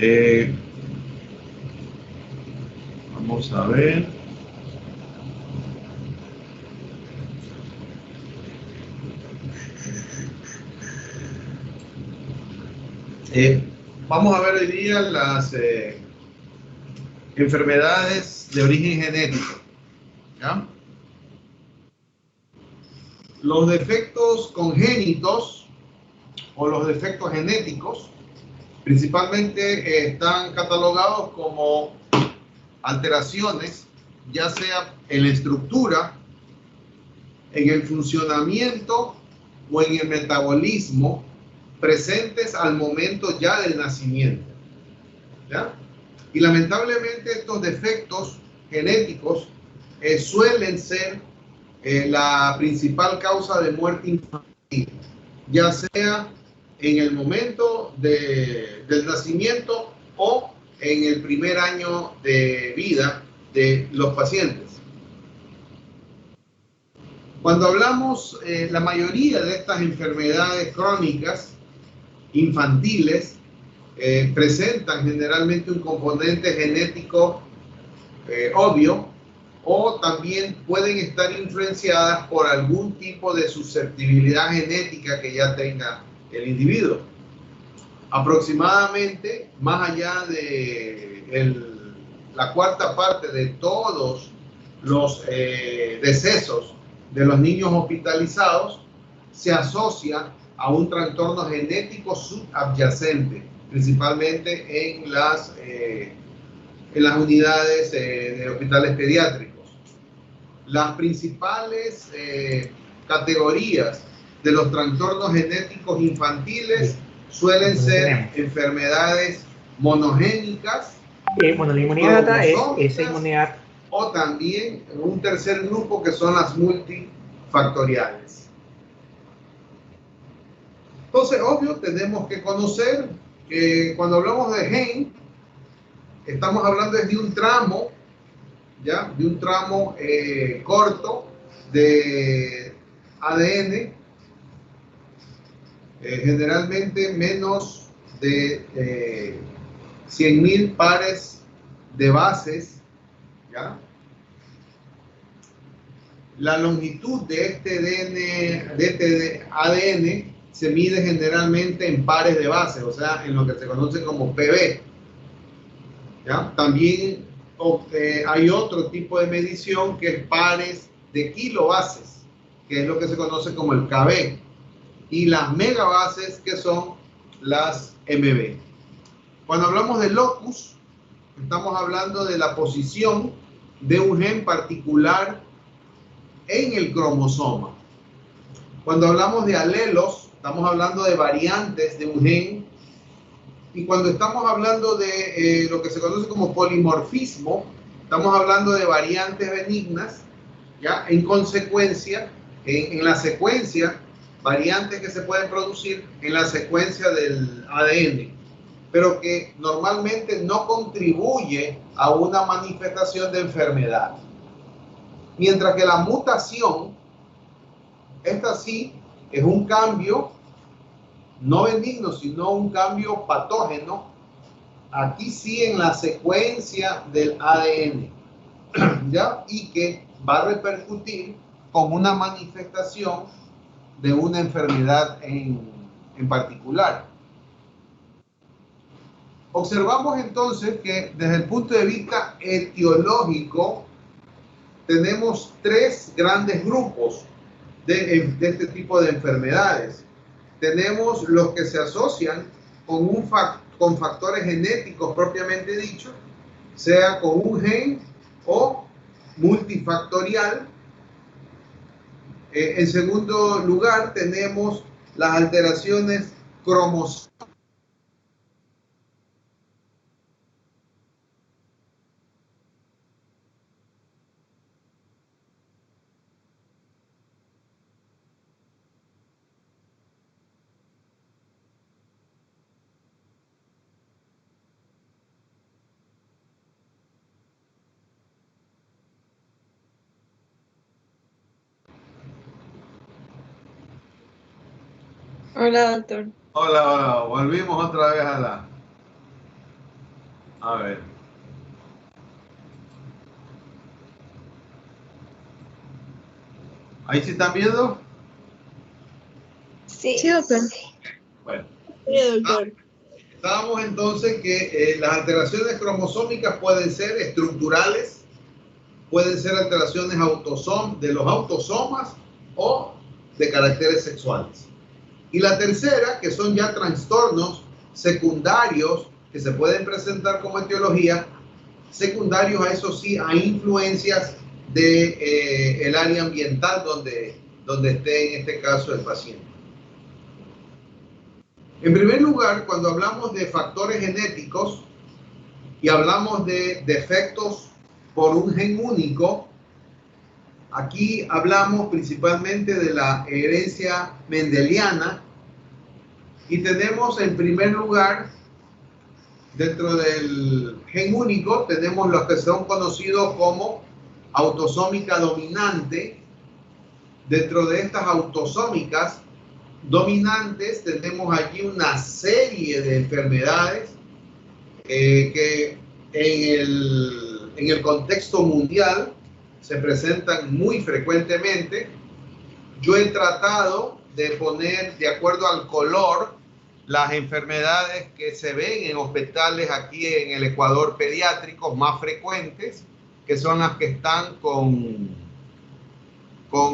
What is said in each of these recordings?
Eh, Vamos a ver. Vamos a ver hoy día las enfermedades de origen genético. ¿Ya? Los defectos congénitos o los defectos genéticos principalmente están catalogados como alteraciones, ya sea en la estructura, en el funcionamiento o en el metabolismo presentes al momento ya del nacimiento. ¿Ya? Y lamentablemente estos defectos genéticos suelen ser la principal causa de muerte infantil, ya sea en el momento del nacimiento o en el primer año de vida de los pacientes. Cuando hablamos, la mayoría de estas enfermedades crónicas infantiles presentan generalmente un componente genético obvio, o también pueden estar influenciadas por algún tipo de susceptibilidad genética que ya tenga el individuo. Aproximadamente, más allá de la cuarta parte de todos los decesos de los niños hospitalizados se asocia a un trastorno genético subadyacente, principalmente en las unidades de hospitales pediátricos. Las principales categorías de los trastornos genéticos infantiles suelen ser enfermedades monogénicas, bueno, la inmunidad alta es esa inmunidad. O también un tercer grupo que son las multifactoriales. Entonces, obvio, tenemos que conocer que cuando hablamos de gen, estamos hablando de un tramo, ¿ya? De un tramo corto de ADN, generalmente menos de 100.000 pares de bases, ¿ya? La longitud de este ADN se mide generalmente en pares de bases, o sea, en lo que se conoce como PB. ¿Ya? También hay otro tipo de medición que es pares de kilobases, que es lo que se conoce como el KB, y las megabases, que son las MB. Cuando hablamos de locus, estamos hablando de la posición de un gen particular en el cromosoma. Cuando hablamos de alelos, estamos hablando de variantes de un gen. Y cuando estamos hablando de lo que se conoce como polimorfismo, estamos hablando de variantes benignas, ¿ya? En consecuencia, en la secuencia, variantes que se pueden producir en la secuencia del ADN, pero que normalmente no contribuye a una manifestación de enfermedad. Mientras que la mutación, esta sí, es un cambio no benigno, sino un cambio patógeno, aquí sí en la secuencia del ADN, ¿ya? Y que va a repercutir con una manifestación de una enfermedad en particular. Observamos entonces que desde el punto de vista etiológico tenemos tres grandes grupos de este tipo de enfermedades. Tenemos los que se asocian con factores genéticos propiamente dicho, sea con un gen o multifactorial. En segundo lugar, tenemos las alteraciones cromosómicas. Hola, doctor. Hola, volvimos otra vez a la... A ver. ¿Ahí sí están viendo? Sí, sí, doctor. Bueno. Sí, doctor. Estábamos entonces que las alteraciones cromosómicas pueden ser estructurales, pueden ser alteraciones de los autosomas o de caracteres sexuales. Y la tercera, que son ya trastornos secundarios que se pueden presentar como etiología, secundarios a eso sí, a influencias de el área ambiental donde esté en este caso el paciente. En primer lugar, cuando hablamos de factores genéticos y hablamos de defectos por un gen único, aquí hablamos principalmente de la herencia mendeliana y tenemos en primer lugar, dentro del gen único, tenemos los que son conocidos como autosómica dominante. Dentro de estas autosómicas dominantes tenemos allí una serie de enfermedades que en el contexto mundial se presentan muy frecuentemente. Yo he tratado de poner de acuerdo al color las enfermedades que se ven en hospitales aquí en el Ecuador pediátricos más frecuentes, que son las que están con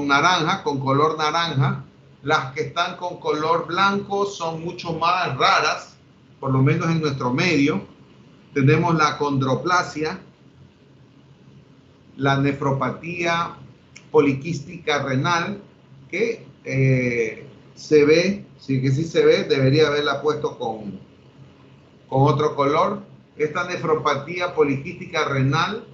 naranja, con color naranja. Las que están con color blanco son mucho más raras, por lo menos en nuestro medio. Tenemos la condroplasia, la nefropatía poliquística renal, que se ve, sí que sí se ve, debería haberla puesto con otro color. Esta nefropatía poliquística renal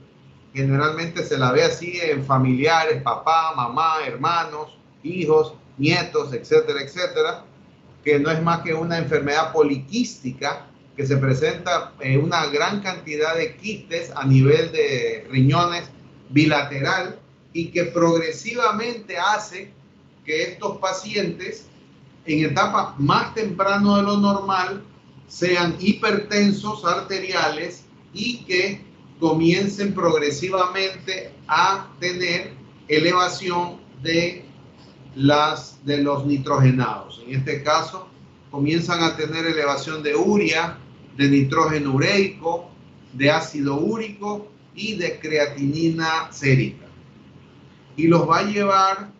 generalmente se la ve así en familiares, papá, mamá, hermanos, hijos, nietos, etcétera, etcétera, que no es más que una enfermedad poliquística que se presenta en una gran cantidad de quistes a nivel de riñones bilateral y que progresivamente hace que estos pacientes en etapas más temprano de lo normal sean hipertensos arteriales y que comiencen progresivamente a tener elevación de los nitrogenados. En este caso, comienzan a tener elevación de urea, de nitrógeno ureico, de ácido úrico y de creatinina sérica. Y los va a llevar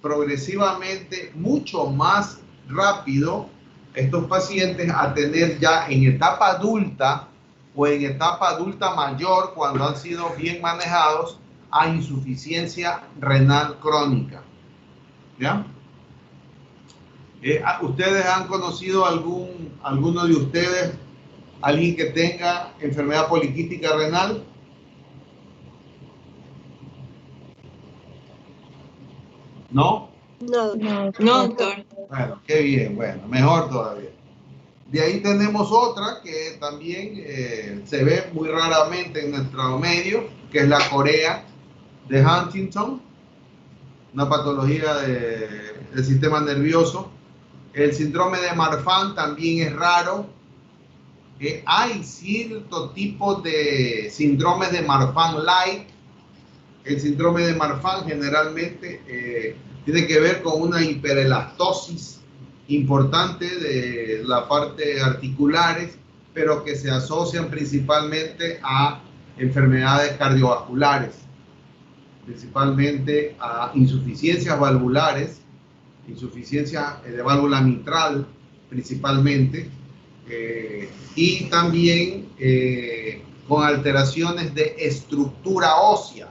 progresivamente mucho más rápido estos pacientes a tener ya en etapa adulta o en etapa adulta mayor, cuando han sido bien manejados, a insuficiencia renal crónica. ¿Ya? ¿Ustedes han conocido alguno de ustedes, alguien que tenga enfermedad poliquística renal? ¿No? No, doctor. Bueno, qué bien, bueno, mejor todavía. De ahí tenemos otra que también se ve muy raramente en nuestro medio, que es la corea de Huntington, una patología del sistema nervioso. El síndrome de Marfan también es raro. Hay cierto tipo de síndromes de Marfan light. El síndrome de Marfan generalmente tiene que ver con una hiperelastosis importante de la parte articulares, pero que se asocian principalmente a enfermedades cardiovasculares, principalmente a insuficiencias valvulares, insuficiencia de válvula mitral principalmente, y también con alteraciones de estructura ósea.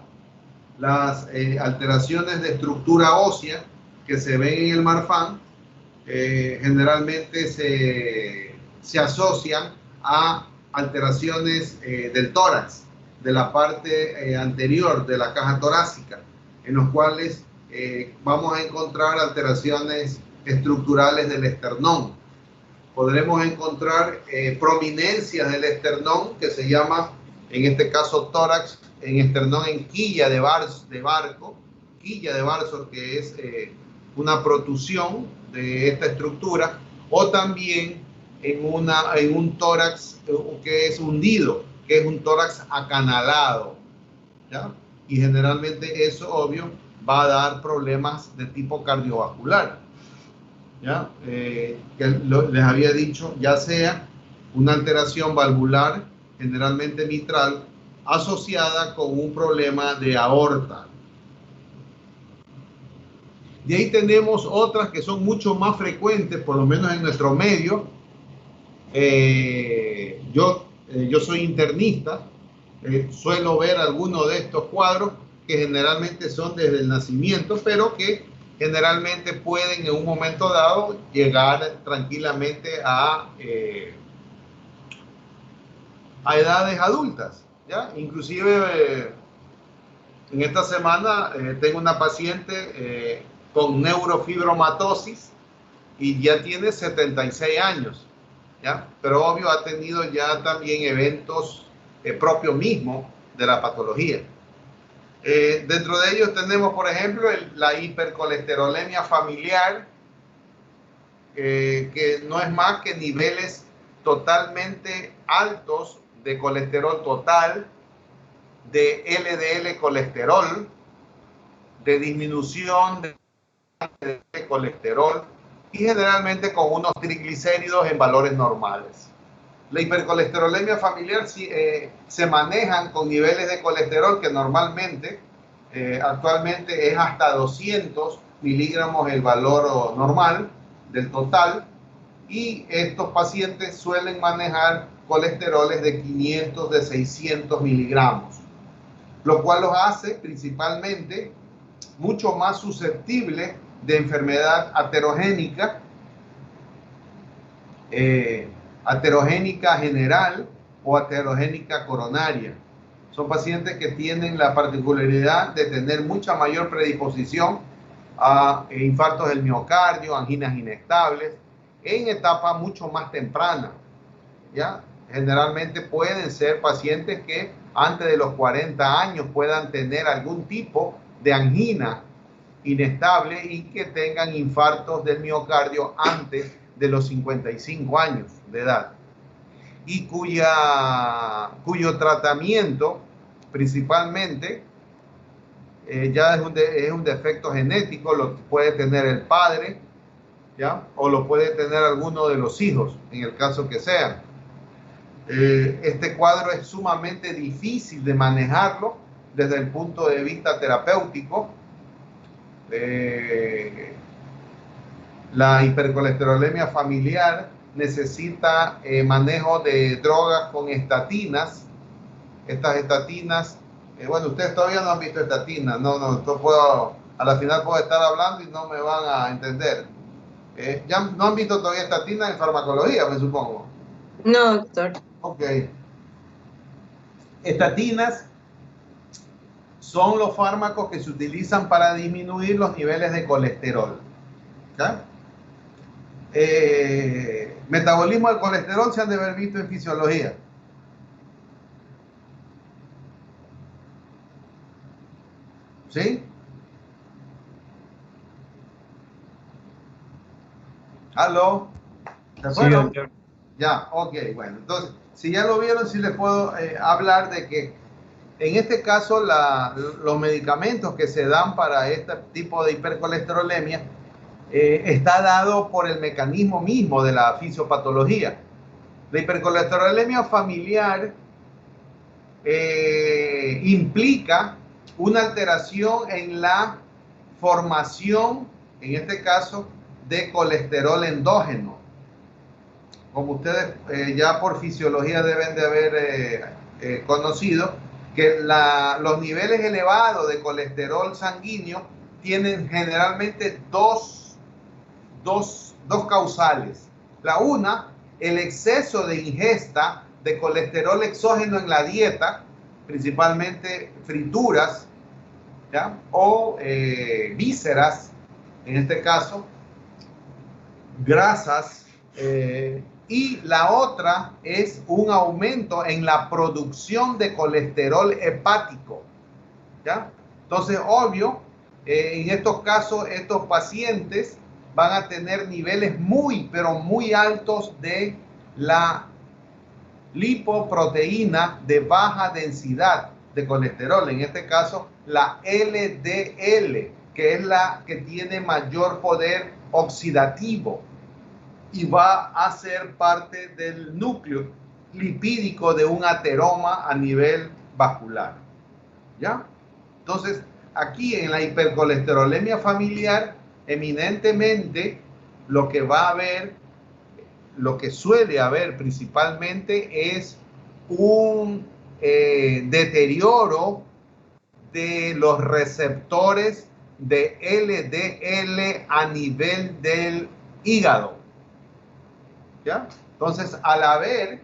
Las alteraciones de estructura ósea que se ven en el Marfan generalmente se asocian a alteraciones del tórax, de la parte anterior de la caja torácica, en los cuales vamos a encontrar alteraciones estructurales del esternón. Podremos encontrar prominencias del esternón, que se llama, en este caso, tórax en esternón en quilla de barco, quilla de Barsor, que es una protusión de esta estructura, o también en un tórax que es hundido, que es un tórax acanalado, ¿ya? Y generalmente eso, obvio, va a dar problemas de tipo cardiovascular, ¿ya? Les había dicho, ya sea una alteración valvular, generalmente mitral, asociada con un problema de aorta. De ahí tenemos otras que son mucho más frecuentes, por lo menos en nuestro medio. Yo soy internista, suelo ver algunos de estos cuadros que generalmente son desde el nacimiento, pero que generalmente pueden en un momento dado llegar tranquilamente a edades adultas, ¿ya? Inclusive en esta semana tengo una paciente con neurofibromatosis y ya tiene 76 años, ¿ya? Pero obvio ha tenido ya también eventos propios mismos de la patología. Dentro de ellos tenemos, por ejemplo, la hipercolesterolemia familiar, que no es más que niveles totalmente altos de colesterol total, de LDL colesterol, de disminución de colesterol y generalmente con unos triglicéridos en valores normales. La hipercolesterolemia familiar se manejan con niveles de colesterol que normalmente, actualmente es hasta 200 miligramos el valor normal del total, y estos pacientes suelen manejar colesteroles de 500, de 600 miligramos, lo cual los hace principalmente mucho más susceptibles de enfermedad aterogénica, aterogénica general o aterogénica coronaria. Son pacientes que tienen la particularidad de tener mucha mayor predisposición a infartos del miocardio, anginas inestables, en etapa mucho más temprana, ¿ya? Generalmente pueden ser pacientes que antes de los 40 años puedan tener algún tipo de angina inestable y que tengan infartos del miocardio antes de los 55 años de edad, y cuyo tratamiento principalmente ya es un defecto genético, lo puede tener el padre, ¿ya? O lo puede tener alguno de los hijos, en el caso que sea. Este cuadro es sumamente difícil de manejarlo desde el punto de vista terapéutico. La hipercolesterolemia familiar necesita manejo de drogas con estatinas. Estas estatinas, bueno, ustedes todavía no han visto estatinas, a la final puedo estar hablando y no me van a entender. Ya no han visto todavía estatinas en farmacología, me supongo. No, doctor. Ok. Estatinas son los fármacos que se utilizan para disminuir los niveles de colesterol. ¿Okay? Metabolismo del colesterol se han de haber visto en fisiología. ¿Sí? ¿Aló? ¿De acuerdo? Sí, ya, ok, bueno. Entonces, si ya lo vieron, sí les puedo hablar de que en este caso los medicamentos que se dan para este tipo de hipercolesterolemia está dado por el mecanismo mismo de la fisiopatología. La hipercolesterolemia familiar implica una alteración en la formación, en este caso, de colesterol endógeno. Como ustedes ya por fisiología deben de haber conocido, que los niveles elevados de colesterol sanguíneo tienen generalmente dos causales. La una, el exceso de ingesta de colesterol exógeno en la dieta, principalmente frituras, ¿ya? O vísceras, en este caso, grasas, y la otra es un aumento en la producción de colesterol hepático, ¿ya? Entonces, obvio, en estos casos, estos pacientes van a tener niveles muy, pero muy altos de la lipoproteína de baja densidad de colesterol, en este caso la LDL, que es la que tiene mayor poder oxidativo y va a ser parte del núcleo lipídico de un ateroma a nivel vascular. ¿Ya? Entonces, aquí en la hipercolesterolemia familiar, eminentemente lo que va a haber, lo que suele haber principalmente es un deterioro de los receptores de LDL a nivel del hígado. ¿Ya? Entonces, al haber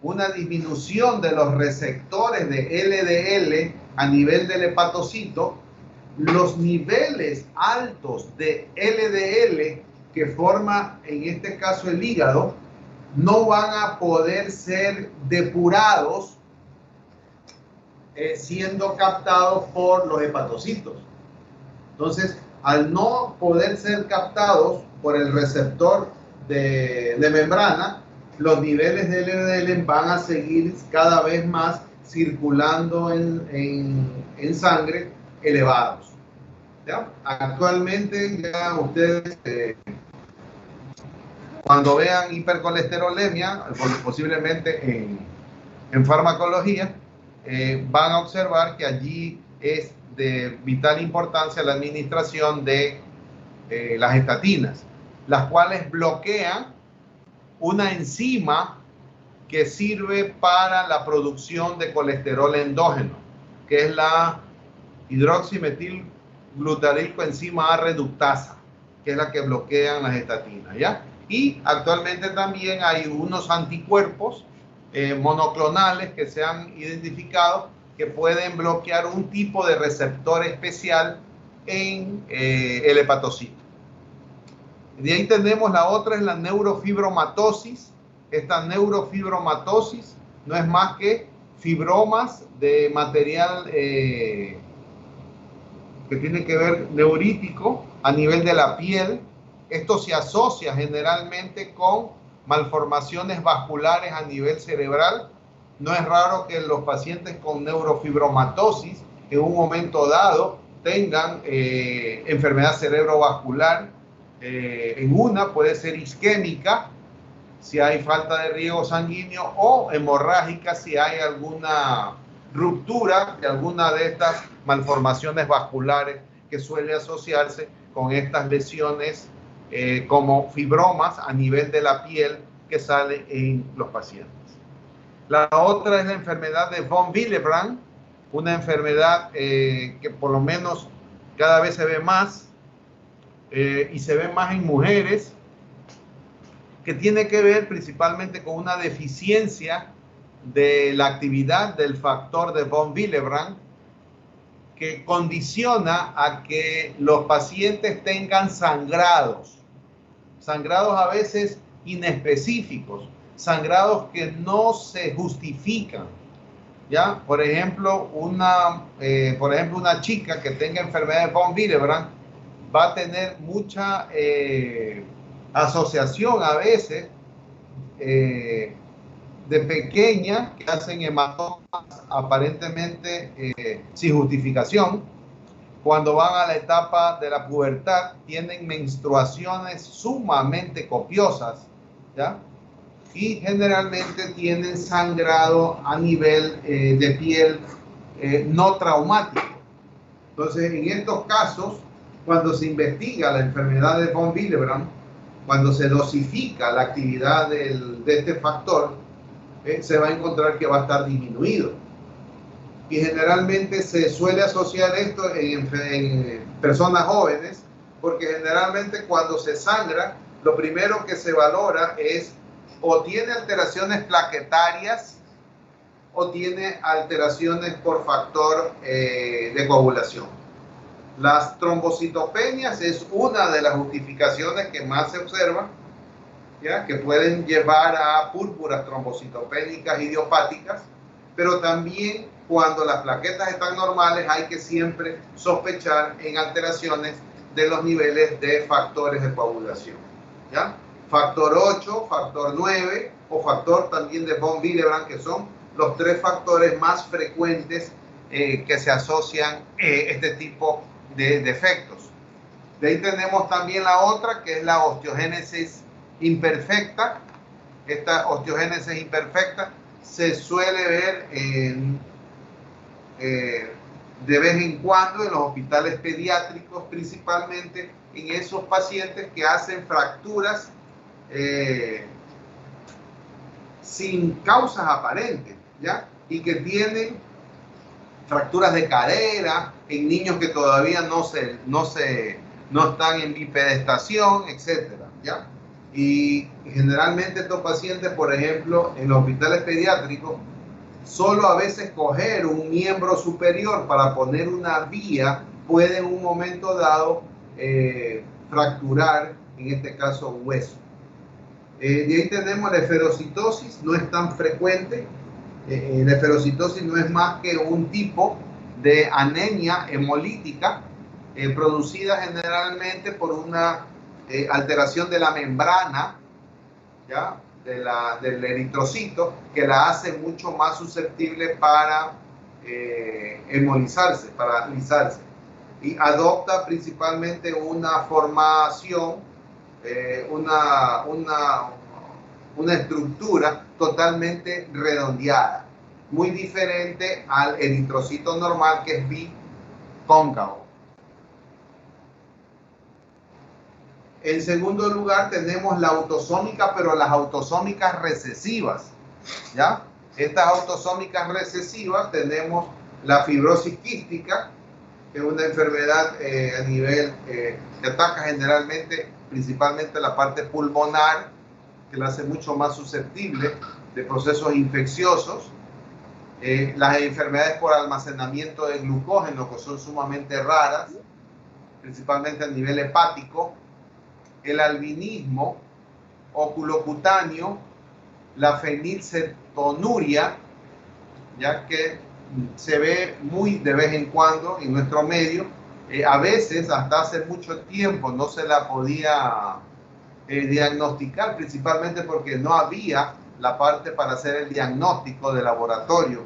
una disminución de los receptores de LDL a nivel del hepatocito, los niveles altos de LDL que forma en este caso el hígado no van a poder ser depurados siendo captados por los hepatocitos. Entonces, al no poder ser captados por el receptor de membrana, los niveles de LDL van a seguir cada vez más circulando en sangre elevados. ¿Ya? Actualmente ya ustedes cuando vean hipercolesterolemia, posiblemente en farmacología, van a observar que allí es de vital importancia la administración de las estatinas, las cuales bloquean una enzima que sirve para la producción de colesterol endógeno, que es la hidroximetilglutaricoenzima A reductasa, que es la que bloquean las estatinas, ¿ya? Y actualmente también hay unos anticuerpos monoclonales que se han identificado que pueden bloquear un tipo de receptor especial en el hepatocito. De ahí tenemos la otra, es la neurofibromatosis. Esta neurofibromatosis no es más que fibromas de material que tiene que ver neurítico a nivel de la piel. Esto se asocia generalmente con malformaciones vasculares a nivel cerebral. No es raro que los pacientes con neurofibromatosis en un momento dado tengan enfermedad cerebrovascular. En una puede ser isquémica si hay falta de riego sanguíneo, o hemorrágica si hay alguna ruptura de alguna de estas malformaciones vasculares que suele asociarse con estas lesiones como fibromas a nivel de la piel que sale en los pacientes. La otra es la enfermedad de von Willebrand, una enfermedad que por lo menos cada vez se ve más y se ve más en mujeres, que tiene que ver principalmente con una deficiencia de la actividad del factor de von Willebrand, que condiciona a que los pacientes tengan sangrados a veces inespecíficos, sangrados que no se justifican. ¿Ya? Por ejemplo, una chica que tenga enfermedad de von Willebrand va a tener mucha asociación a veces de pequeña, que hacen hematomas aparentemente sin justificación. Cuando van a la etapa de la pubertad, tienen menstruaciones sumamente copiosas, ¿ya? Y generalmente tienen sangrado a nivel de piel no traumático. Entonces, en estos casos, cuando se investiga la enfermedad de von Willebrand, cuando se dosifica la actividad de este factor, se va a encontrar que va a estar disminuido. Y generalmente se suele asociar esto en personas jóvenes, porque generalmente cuando se sangra, lo primero que se valora es o tiene alteraciones plaquetarias o tiene alteraciones por factor de coagulación. Las trombocitopenias es una de las justificaciones que más se observa, ¿ya? Que pueden llevar a púrpuras trombocitopénicas idiopáticas, pero también cuando las plaquetas están normales hay que siempre sospechar en alteraciones de los niveles de factores de coagulación, ¿ya? factor 8, factor 9 o factor también de von Willebrand, que son los 3 factores más frecuentes que se asocian este tipo de defectos. De ahí tenemos también la otra, que es la osteogénesis imperfecta. Esta osteogénesis imperfecta se suele ver de vez en cuando en los hospitales pediátricos, principalmente en esos pacientes que hacen fracturas sin causas aparentes, ¿ya? Y que tienen fracturas de cadera en niños que todavía no están en bipedestación, etcétera, ¿ya? Y generalmente estos pacientes, por ejemplo, en los hospitales pediátricos, solo a veces coger un miembro superior para poner una vía puede en un momento dado fracturar, en este caso, un hueso. De ahí tenemos la esferocitosis, no es tan frecuente. La esferocitosis no es más que un tipo de anemia hemolítica producida generalmente por una alteración de la membrana, ¿ya? Del eritrocito, que la hace mucho más susceptible para hemolizarse, para lisarse. Y adopta principalmente una formación, una estructura totalmente redondeada, muy diferente al eritrocito normal, que es bicóncavo. En segundo lugar tenemos la autosómica, pero las autosómicas recesivas, ¿ya? Estas autosómicas recesivas tenemos la fibrosis quística, que es una enfermedad a nivel que ataca generalmente, principalmente la parte pulmonar, que la hace mucho más susceptible de procesos infecciosos. Las enfermedades por almacenamiento de glucógeno, que son sumamente raras, principalmente a nivel hepático. El albinismo oculocutáneo, la fenilcetonuria, ya que se ve muy de vez en cuando en nuestro medio. A veces, hasta hace mucho tiempo, no se la podía diagnosticar, principalmente porque no había la parte para hacer el diagnóstico de laboratorio.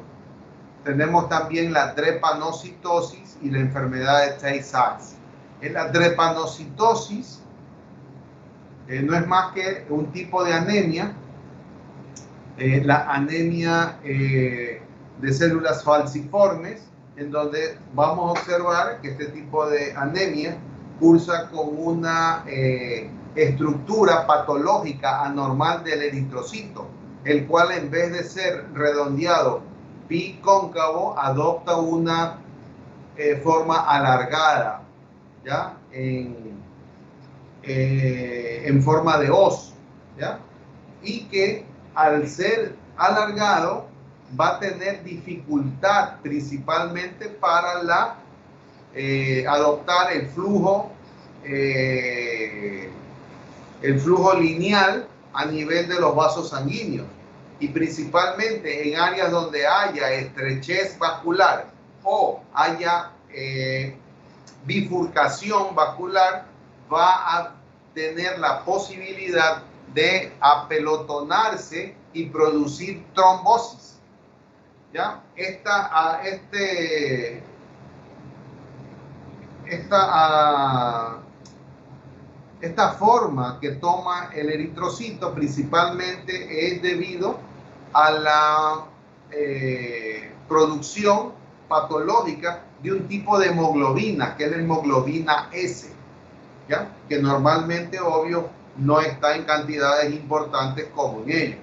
Tenemos también la drepanocitosis y la enfermedad de Tay-Sachs. En la drepanocitosis no es más que un tipo de anemia, la anemia de células falciformes, en donde vamos a observar que este tipo de anemia cursa con una estructura patológica anormal del eritrocito, el cual en vez de ser redondeado bicóncavo, adopta una forma alargada, ¿ya? En forma de hoz, ¿ya? Y que al ser alargado va a tener dificultad principalmente para adoptar el flujo lineal a nivel de los vasos sanguíneos, y principalmente en áreas donde haya estrechez vascular o haya bifurcación vascular, va a tener la posibilidad de apelotonarse y producir trombosis, ¿ya? Esta forma que toma el eritrocito principalmente es debido a la producción patológica de un tipo de hemoglobina, que es la hemoglobina S, ¿ya? Que normalmente, obvio, no está en cantidades importantes como en ellos.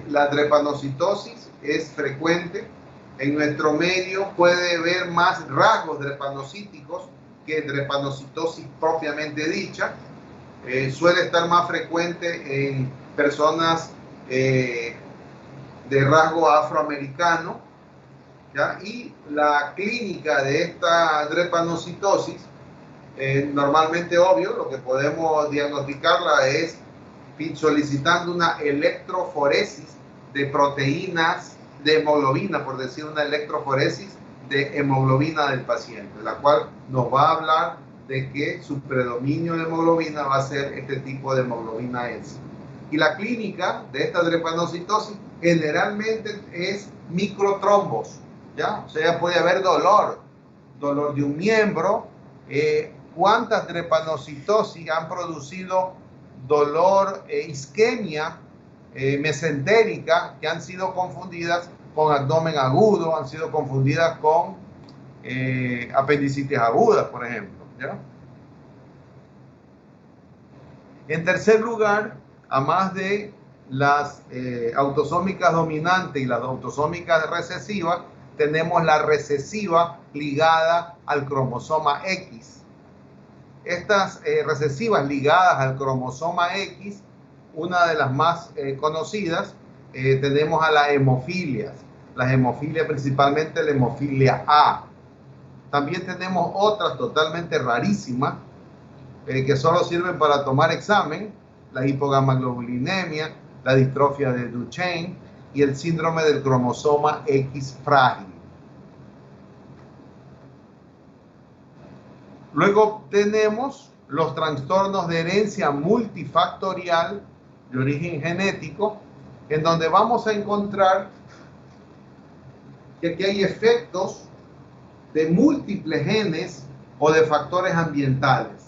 La drepanocitosis es frecuente. En nuestro medio puede haber más rasgos drepanocíticos que drepanocitosis propiamente dicha. Suele estar más frecuente en personas de rasgo afroamericano, ¿ya? Y la clínica de esta drepanocitosis, normalmente, obvio, lo que podemos diagnosticarla es solicitando una electroforesis de proteínas de hemoglobina, por decir una electroforesis de hemoglobina del paciente, la cual nos va a hablar de que su predominio de hemoglobina va a ser este tipo de hemoglobina S. Y la clínica de esta drepanocitosis generalmente es microtrombos, ¿ya? O sea, puede haber dolor de un miembro. ¿Cuántas drepanocitosis han producido dolor, isquemia mesentérica, que han sido confundidas con abdomen agudo, han sido confundidas con apendicitis aguda, por ejemplo, ¿ya? En tercer lugar, a más de las autosómicas dominantes y las autosómicas recesivas, tenemos la recesiva ligada al cromosoma X. Estas recesivas ligadas al cromosoma X, una de las más conocidas, tenemos a las hemofilias. Las hemofilias, principalmente la hemofilia A. También tenemos otras totalmente rarísimas, que solo sirven para tomar examen: la hipogamaglobulinemia, la distrofia de Duchenne y el síndrome del cromosoma X frágil. Luego tenemos los trastornos de herencia multifactorial de origen genético, en donde vamos a encontrar que aquí hay efectos de múltiples genes o de factores ambientales.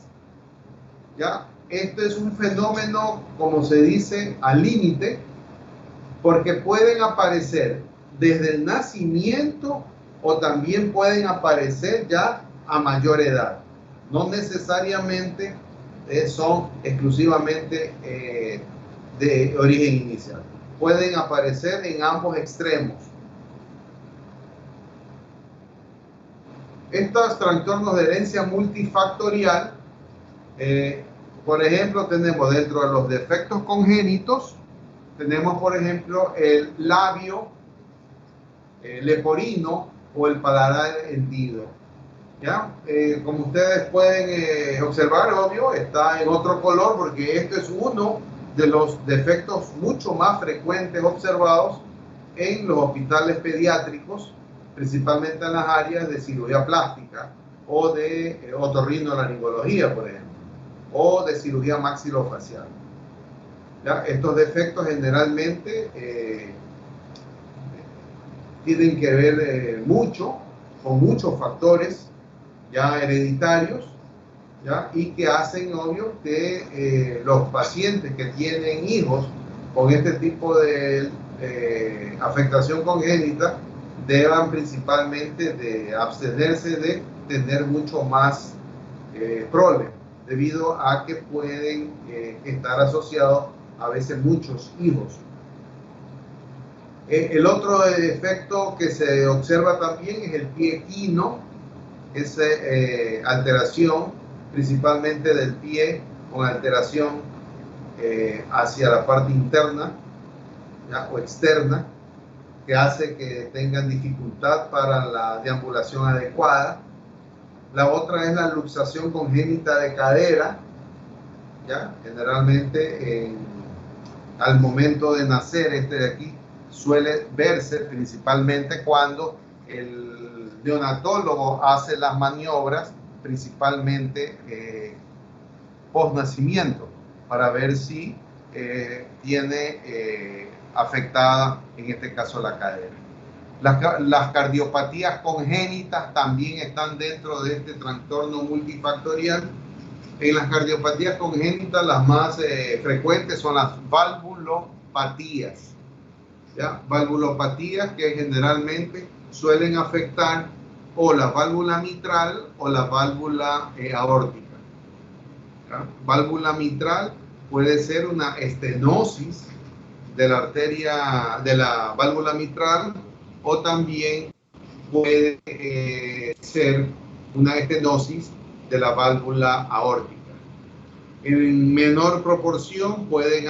¿Ya? Esto es un fenómeno, como se dice, al límite, porque pueden aparecer desde el nacimiento o también pueden aparecer ya a mayor edad. No necesariamente son exclusivamente de origen inicial. Pueden aparecer en ambos extremos. Estos trastornos de herencia multifactorial, por ejemplo, tenemos dentro de los defectos congénitos, tenemos por ejemplo el labio leporino o el paladar hendido. ¿Ya? Como ustedes pueden observar, obvio, está en otro color porque este es uno de los defectos mucho más frecuentes observados en los hospitales pediátricos, principalmente en las áreas de cirugía plástica o de otorrinolaringología, por ejemplo, o de cirugía maxilofacial. ¿Ya? Estos defectos generalmente tienen que ver mucho con muchos factores ya hereditarios, ¿ya? Y que hacen, obvio, que los pacientes que tienen hijos con este tipo de afectación congénita deban principalmente de abstenerse de tener mucho más prole, debido a que pueden estar asociados a veces muchos hijos. El otro defecto que se observa también es el pie equino, esa alteración principalmente del pie con alteración hacia la parte interna, ¿ya? O externa, que hace que tengan dificultad para la deambulación adecuada. La otra es la luxación congénita de cadera, ¿ya? Generalmente al momento de nacer, este de aquí suele verse principalmente cuando el neonatólogo hace las maniobras, principalmente post nacimiento, para ver si tiene afectada, en este caso, la cadera. Las cardiopatías congénitas también están dentro de este trastorno multifactorial. En las cardiopatías congénitas, las más frecuentes son las valvulopatías, ¿ya? Valvulopatías que generalmente suelen afectar o la válvula mitral o la válvula aórtica. ¿Ya? Válvula mitral puede ser una estenosis de la arteria, de la válvula mitral, o también puede ser una estenosis de la válvula aórtica. En menor proporción pueden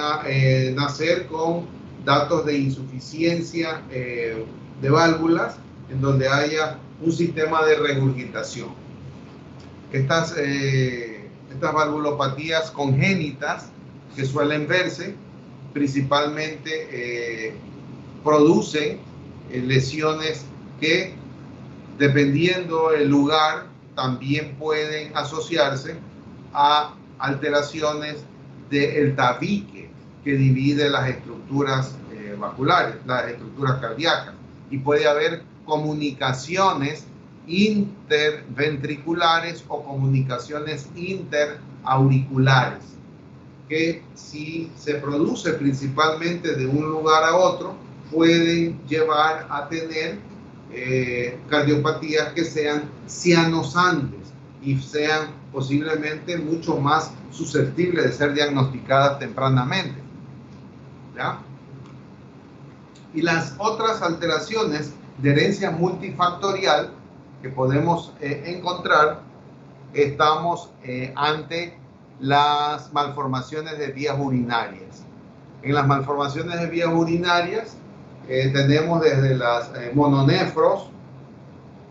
nacer con datos de insuficiencia de válvulas, en donde haya un sistema de regurgitación. Estas valvulopatías congénitas que suelen verse principalmente producen lesiones que, dependiendo el lugar, también pueden asociarse a alteraciones del tabique que divide las estructuras vasculares, las estructuras cardíacas, y puede haber comunicaciones interventriculares o comunicaciones interauriculares, que si se produce principalmente de un lugar a otro, pueden llevar a tener cardiopatías que sean cianosantes y sean posiblemente mucho más susceptibles de ser diagnosticadas tempranamente, ¿ya? Y las otras alteraciones de herencia multifactorial que podemos encontrar, estamos ante las malformaciones de vías urinarias. En las malformaciones de vías urinarias tenemos desde las mononefros,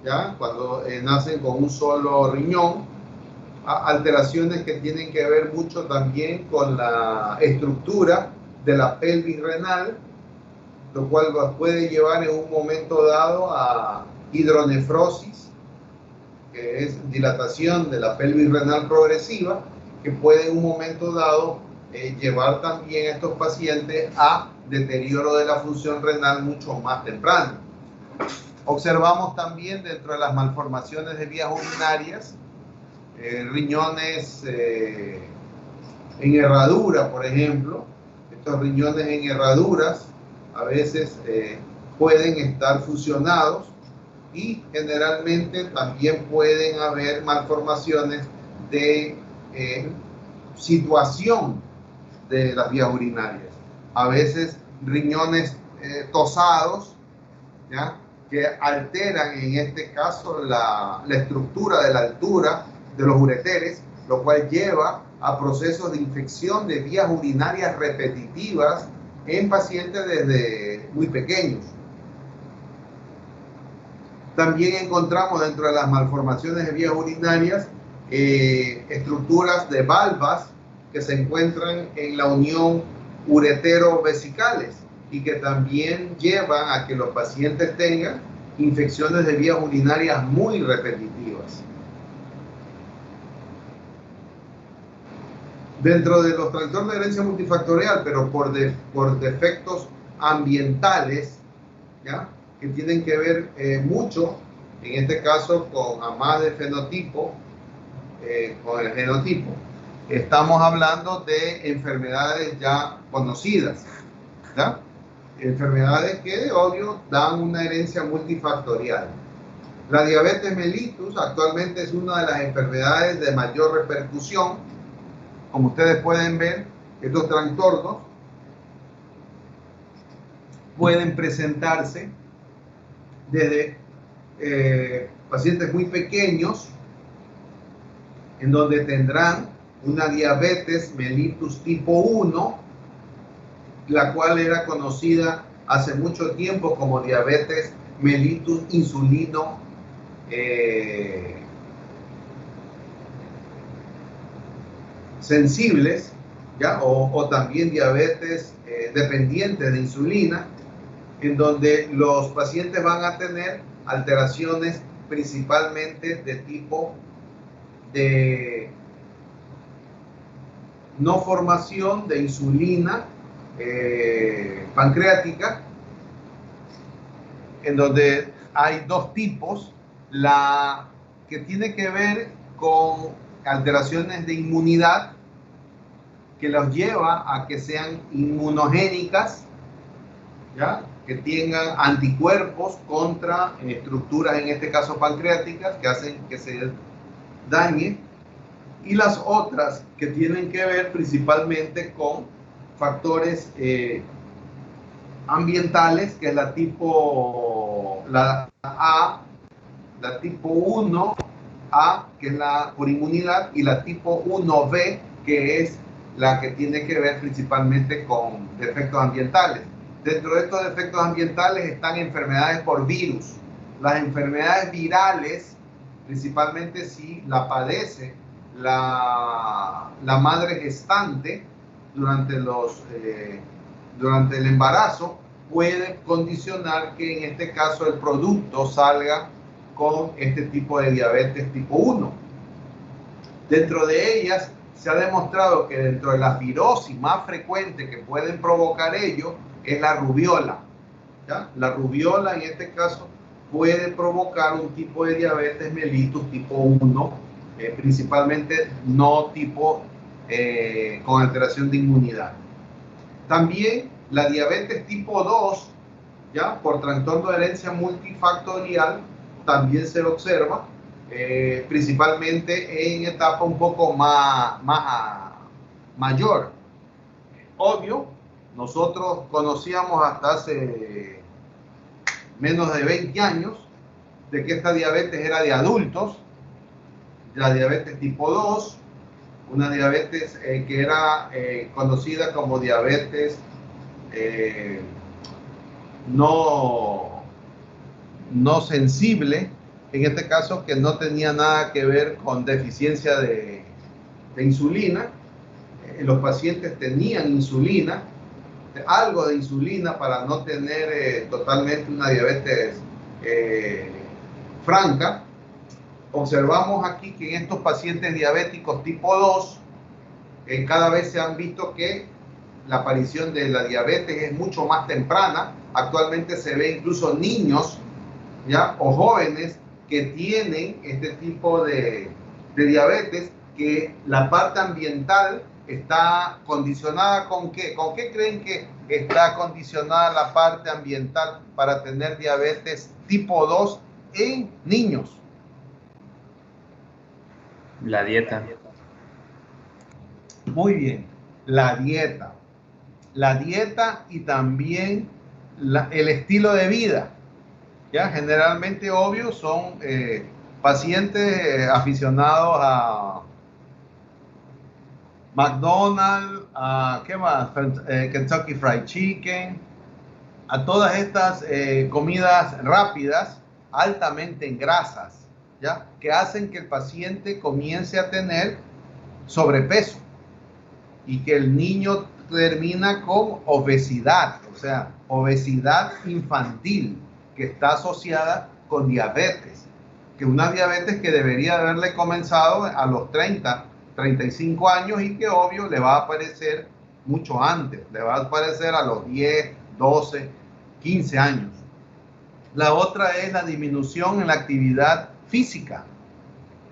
¿ya? Cuando nacen con un solo riñón, alteraciones que tienen que ver mucho también con la estructura de la pelvis renal, lo cual puede llevar en un momento dado a hidronefrosis, que es dilatación de la pelvis renal progresiva, que puede en un momento dado llevar también a estos pacientes a deterioro de la función renal mucho más temprano. Observamos también dentro de las malformaciones de vías urinarias riñones en herradura, por ejemplo. Estos riñones en herraduras a veces pueden estar fusionados, y generalmente también pueden haber malformaciones de situación de las vías urinarias. A veces riñones tosados, ¿ya? Que alteran en este caso la estructura de la altura de los ureteres, lo cual lleva a procesos de infección de vías urinarias repetitivas en pacientes desde muy pequeños. También encontramos dentro de las malformaciones de vías urinarias estructuras de valvas que se encuentran en la unión uretero-vesicales y que también llevan a que los pacientes tengan infecciones de vías urinarias muy repetitivas. Dentro de los trastornos de herencia multifactorial, pero por defectos ambientales, ¿ya? Que tienen que ver mucho, en este caso, con además de fenotipo, con el genotipo. Estamos hablando de enfermedades ya conocidas, ¿ya? Enfermedades que, obvio, dan una herencia multifactorial. La diabetes mellitus actualmente es una de las enfermedades de mayor repercusión. Como ustedes pueden ver, estos trastornos pueden presentarse desde pacientes muy pequeños, en donde tendrán una diabetes mellitus tipo 1, la cual era conocida hace mucho tiempo como diabetes mellitus insulino sensibles, ¿ya? O también diabetes dependientes de insulina, en donde los pacientes van a tener alteraciones principalmente de tipo de no formación de insulina pancreática, en donde hay dos tipos, la que tiene que ver con alteraciones de inmunidad, que los lleva a que sean inmunogénicas, ¿ya? Que tengan anticuerpos contra estructuras, en este caso pancreáticas, que hacen que se dañe, y las otras que tienen que ver principalmente con factores ambientales, que es la tipo A, la tipo 1A, que es la por inmunidad, y la tipo 1B, que es la que tiene que ver principalmente con defectos ambientales. Dentro de estos defectos ambientales están enfermedades por virus. Las enfermedades virales, principalmente si la padece la madre gestante durante el embarazo, puede condicionar que en este caso el producto salga con este tipo de diabetes tipo 1. Dentro de ellas se ha demostrado que dentro de las virosis más frecuentes que pueden provocar ello es la rubiola. ¿Ya? La rubiola en este caso puede provocar un tipo de diabetes mellitus tipo 1, principalmente no tipo con alteración de inmunidad. También la diabetes tipo 2, ¿ya? Por trastorno de herencia multifactorial, también se observa, principalmente en etapa un poco mayor. Obvio, nosotros conocíamos hasta hace menos de 20 años de que esta diabetes era de adultos, la diabetes tipo 2, una diabetes que era conocida como diabetes no sensible, en este caso que no tenía nada que ver con deficiencia de insulina. Los pacientes tenían insulina, algo de insulina para no tener totalmente una diabetes franca. Observamos aquí que en estos pacientes diabéticos tipo 2 cada vez se han visto que la aparición de la diabetes es mucho más temprana. Actualmente se ve incluso niños, ¿ya? O jóvenes que tienen este tipo de diabetes, que la parte ambiental está condicionada ¿con qué? ¿Con qué creen que está condicionada la parte ambiental para tener diabetes tipo 2 en niños? La dieta. Muy bien, la dieta. La dieta y también el estilo de vida. ¿Ya? Generalmente, obvio, son pacientes aficionados a McDonald's, a ¿qué más? Kentucky Fried Chicken, a todas estas comidas rápidas, altamente en grasas, ¿ya? Que hacen que el paciente comience a tener sobrepeso y que el niño termina con obesidad, o sea, obesidad infantil, que está asociada con diabetes, que una diabetes que debería haberle comenzado a los 30, 35 años y que obvio le va a aparecer mucho antes, le va a aparecer a los 10, 12, 15 años. La otra es la disminución en la actividad física.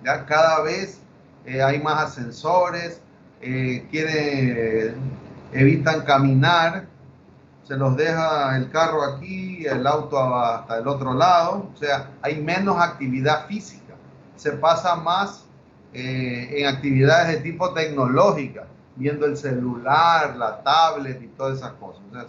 Ya cada vez hay más ascensores, evitan caminar, se los deja el carro aquí, el auto hasta el otro lado, o sea, hay menos actividad física, se pasa más en actividades de tipo tecnológica, viendo el celular, la tablet y todas esas cosas. O sea,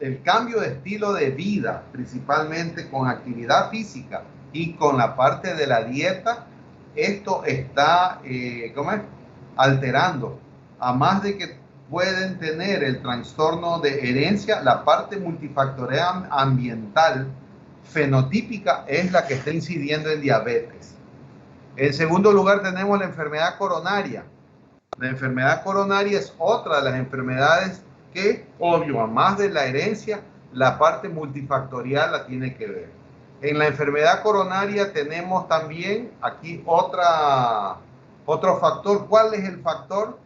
el cambio de estilo de vida, principalmente con actividad física y con la parte de la dieta, esto está alterando, a más de que pueden tener el trastorno de herencia, la parte multifactorial ambiental fenotípica es la que está incidiendo en diabetes. En segundo lugar tenemos la enfermedad coronaria. La enfermedad coronaria es otra de las enfermedades que, obvio, a más de la herencia, la parte multifactorial la tiene que ver. En la enfermedad coronaria tenemos también aquí otro factor. ¿Cuál es el factor?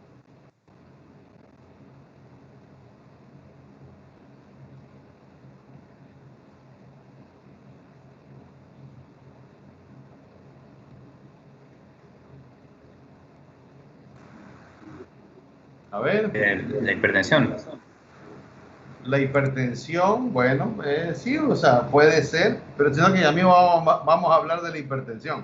A ver. La hipertensión. La hipertensión, bueno, sí, o sea, puede ser, pero sino que ya mismo vamos a hablar de la hipertensión.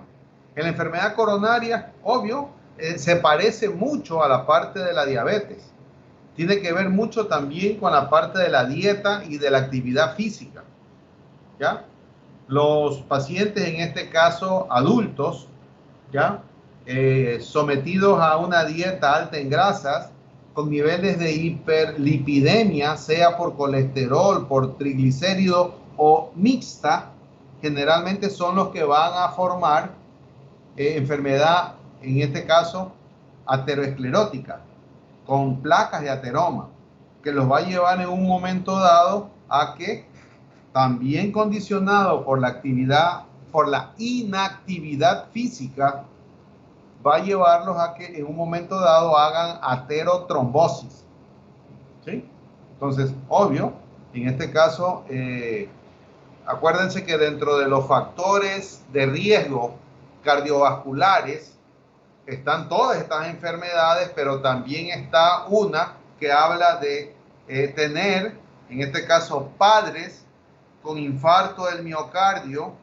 En la enfermedad coronaria, obvio, se parece mucho a la parte de la diabetes. Tiene que ver mucho también con la parte de la dieta y de la actividad física, ¿ya? Los pacientes, en este caso adultos, ¿ya? Sometidos a una dieta alta en grasas, con niveles de hiperlipidemia, sea por colesterol, por triglicéridos o mixta, generalmente son los que van a formar enfermedad, en este caso, aterosclerótica, con placas de ateroma, que los va a llevar en un momento dado a que, también condicionado por la actividad por la inactividad física, va a llevarlos a que en un momento dado hagan aterotrombosis. ¿Sí? Entonces, obvio, en este caso, acuérdense que dentro de los factores de riesgo cardiovasculares están todas estas enfermedades, pero también está una que habla de tener, en este caso, padres con infarto del miocardio,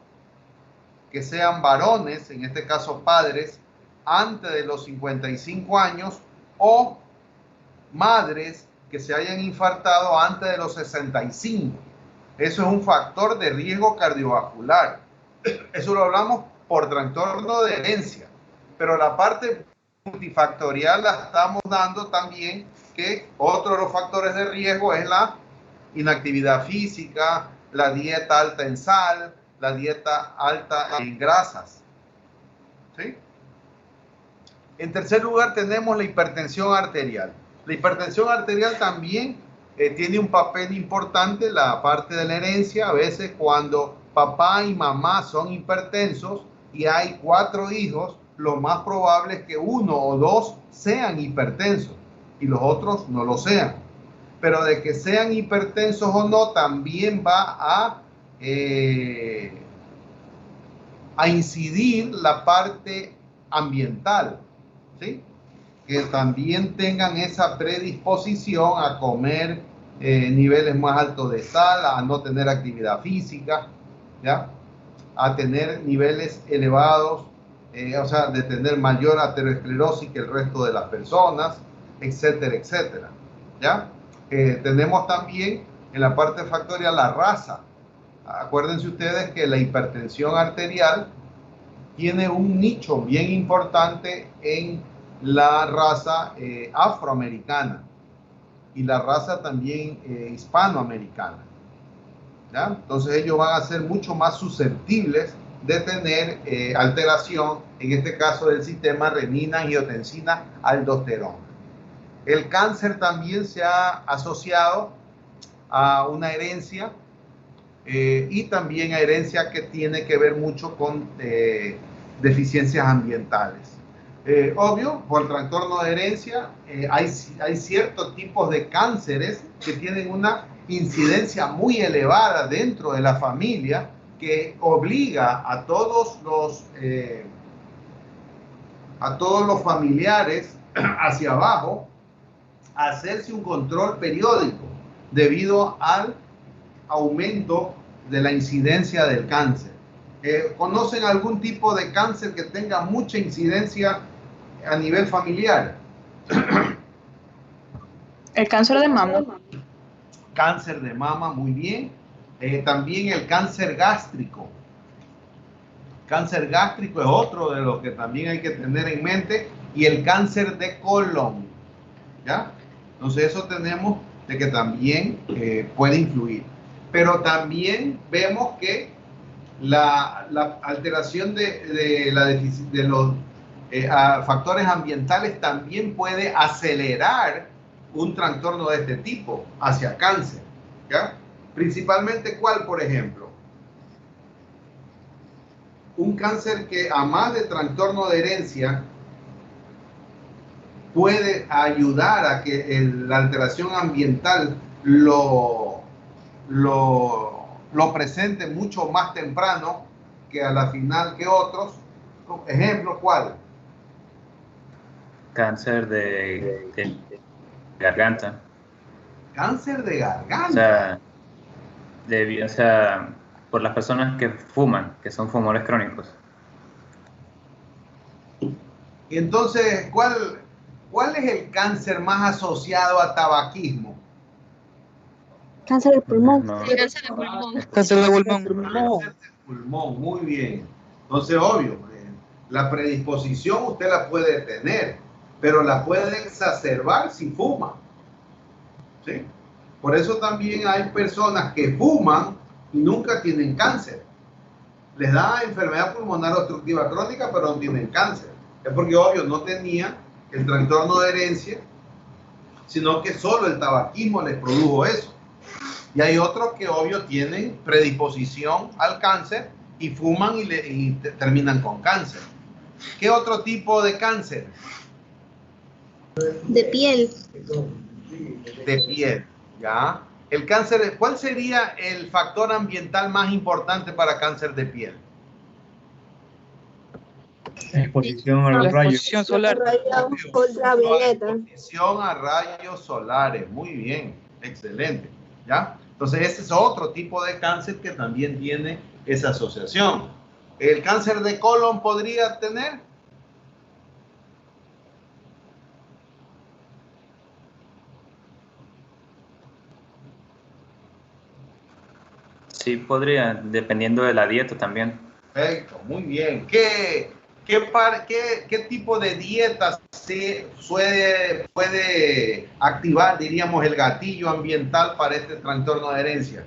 que sean varones, en este caso padres, antes de los 55 años, o madres que se hayan infartado antes de los 65. Eso es un factor de riesgo cardiovascular. Eso lo hablamos por trastorno de herencia. Pero la parte multifactorial la estamos dando también, que otro de los factores de riesgo es la inactividad física, la dieta alta en sal, la dieta alta en grasas. ¿Sí? En tercer lugar tenemos la hipertensión arterial. La hipertensión arterial también tiene un papel importante, la parte de la herencia. A veces cuando papá y mamá son hipertensos y hay 4 hijos, lo más probable es que 1 o 2 sean hipertensos y los otros no lo sean. Pero de que sean hipertensos o no, también va a incidir la parte ambiental, ¿sí? Que también tengan esa predisposición a comer niveles más altos de sal, a no tener actividad física, ¿ya? A tener niveles elevados, o sea, de tener mayor aterosclerosis que el resto de las personas, etcétera, etcétera, ¿ya? Tenemos también en la parte factorial la raza. Acuérdense ustedes que la hipertensión arterial tiene un nicho bien importante en la raza afroamericana y la raza también hispanoamericana, ¿ya? Entonces ellos van a ser mucho más susceptibles de tener alteración, en este caso del sistema renina, angiotensina, aldosterona. El cáncer también se ha asociado a una herencia y también a herencia que tiene que ver mucho con deficiencias ambientales. Obvio, por trastorno de herencia, hay ciertos tipos de cánceres que tienen una incidencia muy elevada dentro de la familia, que obliga a todos los familiares hacia abajo a hacerse un control periódico debido al aumento de la incidencia del cáncer. ¿Conocen algún tipo de cáncer que tenga mucha incidencia a nivel familiar? El cáncer de mama. Cáncer de mama, muy bien. También el cáncer gástrico. Cáncer gástrico es otro de los que también hay que tener en mente. Y el cáncer de colon, ¿ya? Entonces eso tenemos de que también puede influir. Pero también vemos que la alteración de los factores ambientales también puede acelerar un trastorno de este tipo hacia cáncer, ¿ya? Principalmente, ¿cuál, por ejemplo? Un cáncer que, a más de trastorno de herencia, puede ayudar a que la alteración ambiental lo presente mucho más temprano que a la final que otros. Ejemplo, ¿cuál? Cáncer de garganta. Cáncer de garganta. O sea, por las personas que fuman, que son fumadores crónicos. Y entonces, ¿cuál es el cáncer más asociado a tabaquismo? Cáncer del pulmón. No. Cáncer de pulmón. Cáncer de pulmón. Cáncer de pulmón, muy bien. Entonces, obvio, la predisposición usted la puede tener, pero la puede exacerbar si fuma, ¿sí? Por eso también hay personas que fuman y nunca tienen cáncer. Les da enfermedad pulmonar obstructiva crónica, pero no tienen cáncer. Es porque, obvio, no tenía el trastorno de herencia, sino que solo el tabaquismo les produjo eso. Y hay otros que, obvio, tienen predisposición al cáncer y fuman y terminan con cáncer. ¿Qué otro tipo de cáncer? De piel. De piel, ¿ya? El cáncer, ¿cuál sería el factor ambiental más importante para cáncer de piel? Exposición a La los rayos. exposición solar. Rayos ultravioleta. Exposición a rayos solares, muy bien, excelente, ¿ya? Entonces ese es otro tipo de cáncer que también tiene esa asociación. ¿El cáncer de colon podría tener? Sí, podría, dependiendo de la dieta también. Perfecto, muy bien. ¿Qué tipo de dieta puede activar, diríamos, el gatillo ambiental para este trastorno de herencia?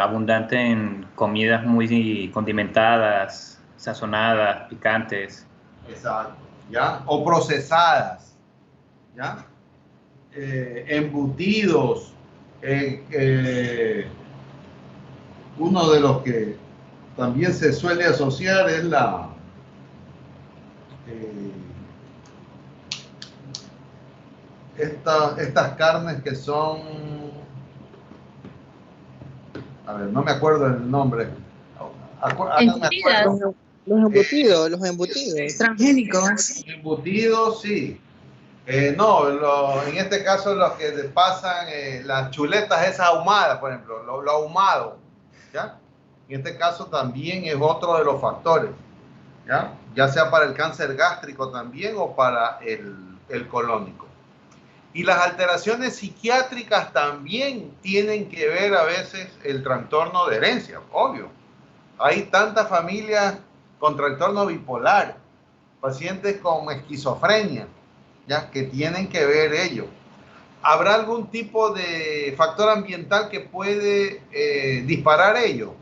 Abundante en comidas muy condimentadas, sazonadas, picantes. Exacto, ¿ya? O procesadas, ¿ya? Embutidos. Uno de los que también se suele asociar es estas carnes que son, a ver, no me acuerdo el nombre. Embutidas. Los embutidos, los embutidos. Transgénicos. Embutidos, sí. No, en este caso los que pasan las chuletas esas ahumadas, por ejemplo, lo ahumado, ¿ya? En este caso también es otro de los factores, ¿ya? Ya sea para el cáncer gástrico también o para el colónico. Y las alteraciones psiquiátricas también tienen que ver a veces el trastorno de herencia, obvio. Hay tantas familias con trastorno bipolar, pacientes con esquizofrenia, ya que tienen que ver ello. ¿Habrá algún tipo de factor ambiental que puede disparar ello?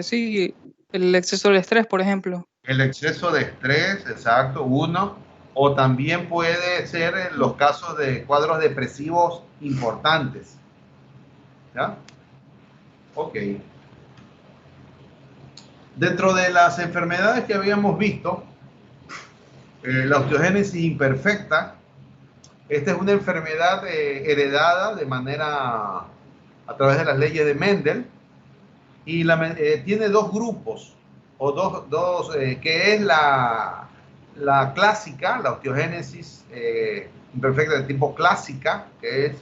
Sí, el exceso de estrés, por ejemplo. El exceso de estrés, exacto, uno. O también puede ser en los casos de cuadros depresivos importantes. ¿Ya? Ok. Dentro de las enfermedades que habíamos visto, la osteogénesis imperfecta, esta es una enfermedad heredada de manera a través de las leyes de Mendel y tiene dos grupos, o que es la clásica, la osteogénesis imperfecta de tipo clásica, que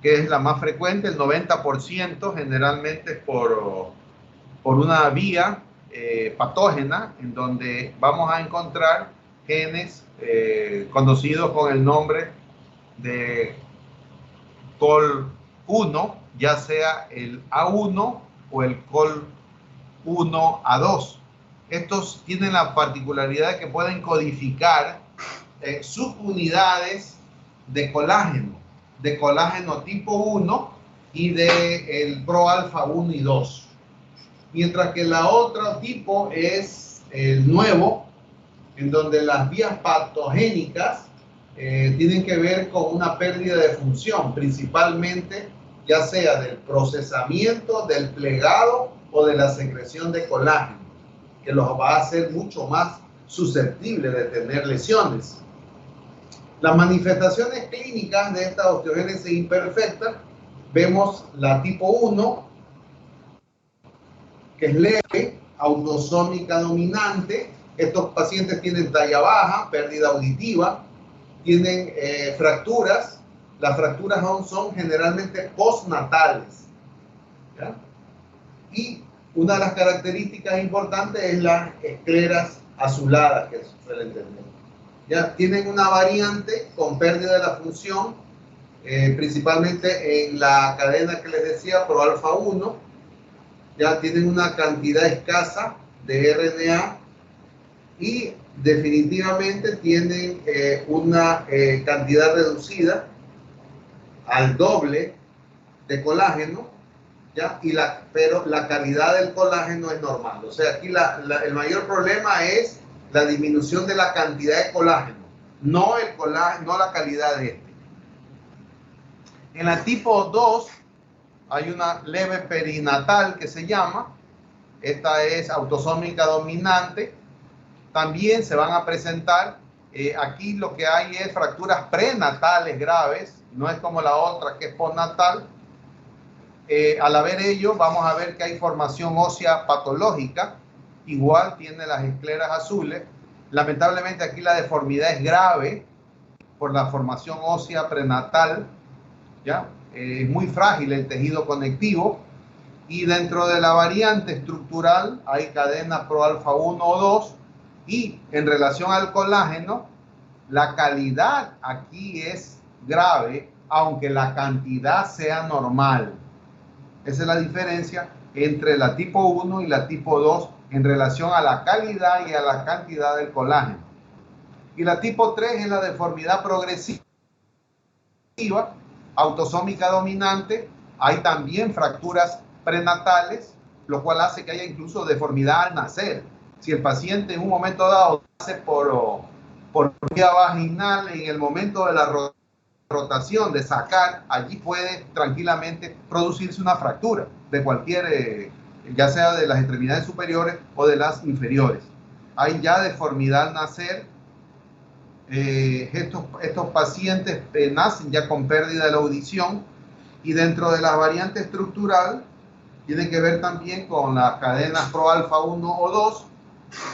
es la más frecuente, el 90% generalmente es por una vía patógena, en donde vamos a encontrar genes conocidos con el nombre de COL1, ya sea el A1 o el COL1A2. Estos tienen la particularidad de que pueden codificar subunidades de colágeno tipo 1 y de el proalfa 1 y 2. Mientras que la otra tipo es el nuevo, en donde las vías patogénicas tienen que ver con una pérdida de función, principalmente ya sea del procesamiento, del plegado o de la secreción de colágeno, que los va a hacer mucho más susceptibles de tener lesiones. Las manifestaciones clínicas de esta osteogénesis imperfecta, vemos la tipo 1, que es leve, autosómica dominante. Estos pacientes tienen talla baja, pérdida auditiva, tienen fracturas. Las fracturas son generalmente postnatales, ¿ya? Y una de las características importantes es las escleras azuladas que suelen tener. ¿Ya? Tienen una variante con pérdida de la función, principalmente en la cadena que les decía, proalfa 1. Ya tienen una cantidad escasa de RNA y definitivamente tienen una cantidad reducida al doble de colágeno, ¿ya? Pero la calidad del colágeno es normal. O sea, aquí el mayor problema es la disminución de la cantidad de colágeno, no la calidad de este. En la tipo 2 hay una leve perinatal que se llama. Esta es autosómica dominante. También se van a presentar, aquí lo que hay es fracturas prenatales graves, no es como la otra que es postnatal. Al haber ello, vamos a ver que hay formación ósea patológica, igual tiene las escleras azules. Lamentablemente aquí la deformidad es grave por la formación ósea prenatal, ¿ya? Es muy frágil el tejido conectivo. Y dentro de la variante estructural hay cadenas proalfa 1 o 2. Y en relación al colágeno, la calidad aquí es grave, aunque la cantidad sea normal. Esa es la diferencia entre la tipo 1 y la tipo 2 en relación a la calidad y a la cantidad del colágeno. Y la tipo 3 es la deformidad progresiva, autosómica dominante. Hay también fracturas prenatales, lo cual hace que haya incluso deformidad al nacer. Si el paciente en un momento dado nace por vía vaginal, en el momento de la rotación, de sacar, allí puede tranquilamente producirse una fractura de cualquier, ya sea de las extremidades superiores o de las inferiores. Hay ya deformidad al nacer. Estos pacientes nacen ya con pérdida de la audición, y dentro de la variante estructural tiene que ver también con las cadenas proalfa 1 o 2.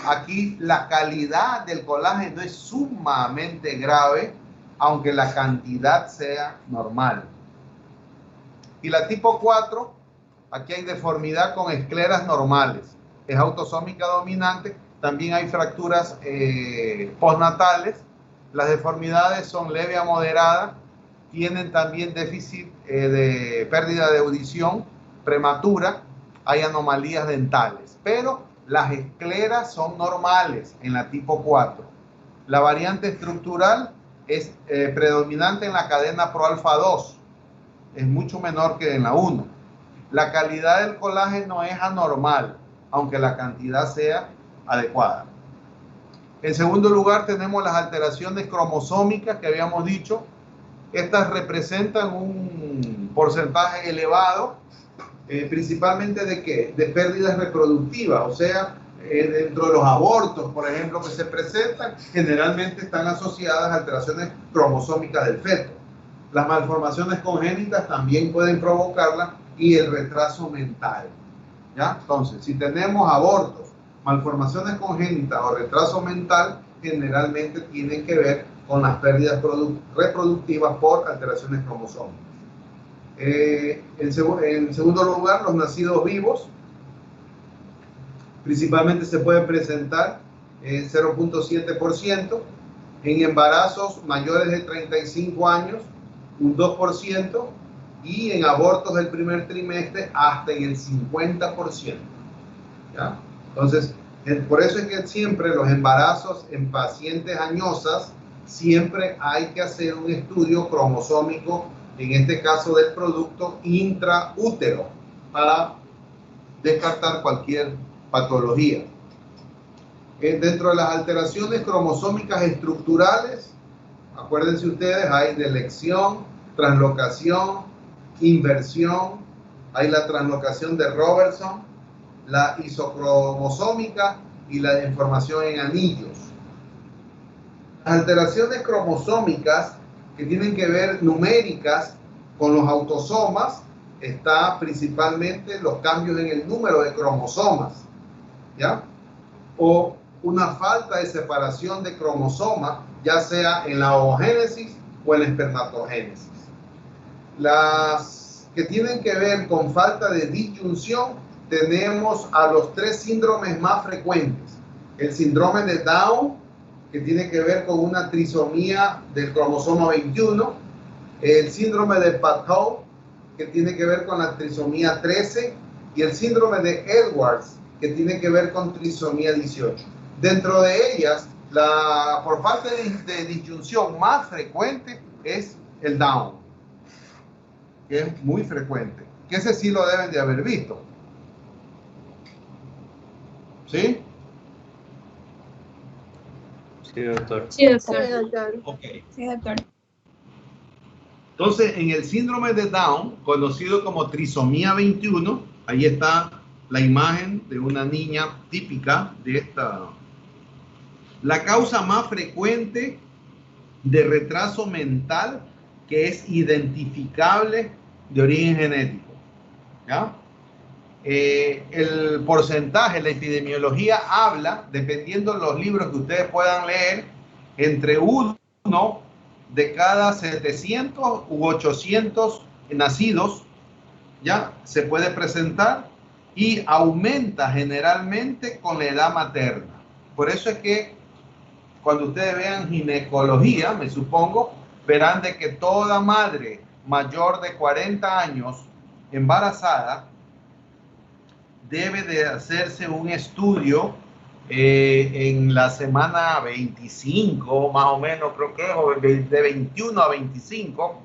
Aquí la calidad del colágeno es sumamente grave, aunque la cantidad sea normal. Y la tipo 4, aquí hay deformidad con escleras normales. Es autosómica dominante. También hay fracturas postnatales. Las deformidades son leve a moderada. Tienen también déficit de pérdida de audición prematura. Hay anomalías dentales. Pero las escleras son normales en la tipo 4. La variante estructural es predominante en la cadena proalfa 2. Es mucho menor que en la 1. La calidad del colágeno es anormal, aunque la cantidad sea adecuada. En segundo lugar, tenemos las alteraciones cromosómicas que habíamos dicho. Estas representan un porcentaje elevado, principalmente ¿de qué? De pérdidas reproductivas, o sea, dentro de los abortos, por ejemplo, que se presentan, generalmente están asociadas a alteraciones cromosómicas del feto. Las malformaciones congénitas también pueden provocarla, y el retraso mental, ¿ya? Entonces, si tenemos abortos, malformaciones congénitas o retraso mental, generalmente tienen que ver con las pérdidas reproductivas por alteraciones cromosómicas. En segundo lugar, los nacidos vivos, principalmente se pueden presentar 0.7%, en embarazos mayores de 35 años, un 2%, y en abortos del primer trimestre hasta en el 50%. ¿Ya? Entonces, por eso es que siempre los embarazos en pacientes añosas, siempre hay que hacer un estudio cromosómico, en este caso del producto intraútero, para descartar cualquier patología. Dentro de las alteraciones cromosómicas estructurales, acuérdense ustedes, hay delección, translocación, inversión, hay la translocación de Robertson, la isocromosómica y la deformación en anillos. Las alteraciones cromosómicas que tienen que ver numéricas con los autosomas, está principalmente los cambios en el número de cromosomas, ¿ya? O una falta de separación de cromosomas, ya sea en la ovogénesis o en la espermatogénesis. Las que tienen que ver con falta de disyunción, tenemos a los 3 síndromes más frecuentes. El síndrome de Down, que tiene que ver con una trisomía del cromosoma 21. El síndrome de Patau, que tiene que ver con la trisomía 13. Y el síndrome de Edwards, que tiene que ver con trisomía 18. Dentro de ellas, por falta de disyunción más frecuente es el Down, que es muy frecuente, que ese sí lo deben de haber visto. ¿Sí? Sí, doctor. Sí, doctor. Ok. Sí, doctor. Entonces, en el síndrome de Down, conocido como trisomía 21, ahí está la imagen de una niña típica de esta. La causa más frecuente de retraso mental que es identificable de origen genético, ¿ya? El porcentaje, la epidemiología habla, dependiendo de los libros que ustedes puedan leer, entre 1 de cada 700 u 800 nacidos, ya se puede presentar, y aumenta generalmente con la edad materna. Por eso es que cuando ustedes vean ginecología, me supongo, verán de que toda madre mayor de 40 años embarazada debe de hacerse un estudio en la semana 25, más o menos, creo que es de 21 a 25,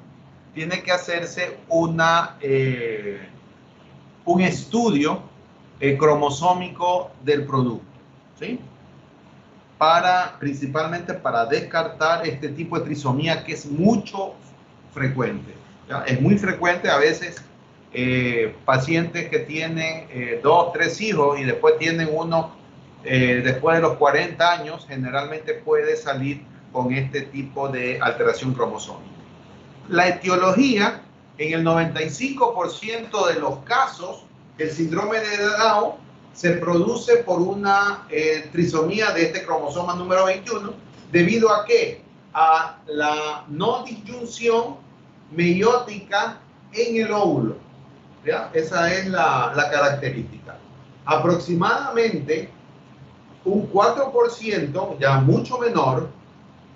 tiene que hacerse un estudio cromosómico del producto, ¿sí? Principalmente para descartar este tipo de trisomía que es mucho frecuente, ¿ya? Es muy frecuente a veces. Pacientes que tienen 2, 3 hijos y después tienen uno después de los 40 años, generalmente puede salir con este tipo de alteración cromosómica. La etiología, en el 95% de los casos, el síndrome de Down se produce por una trisomía de este cromosoma número 21, debido a ¿qué? A la no disyunción meiótica en el óvulo. ¿Ya? Esa es la característica. Aproximadamente un 4%, ya mucho menor,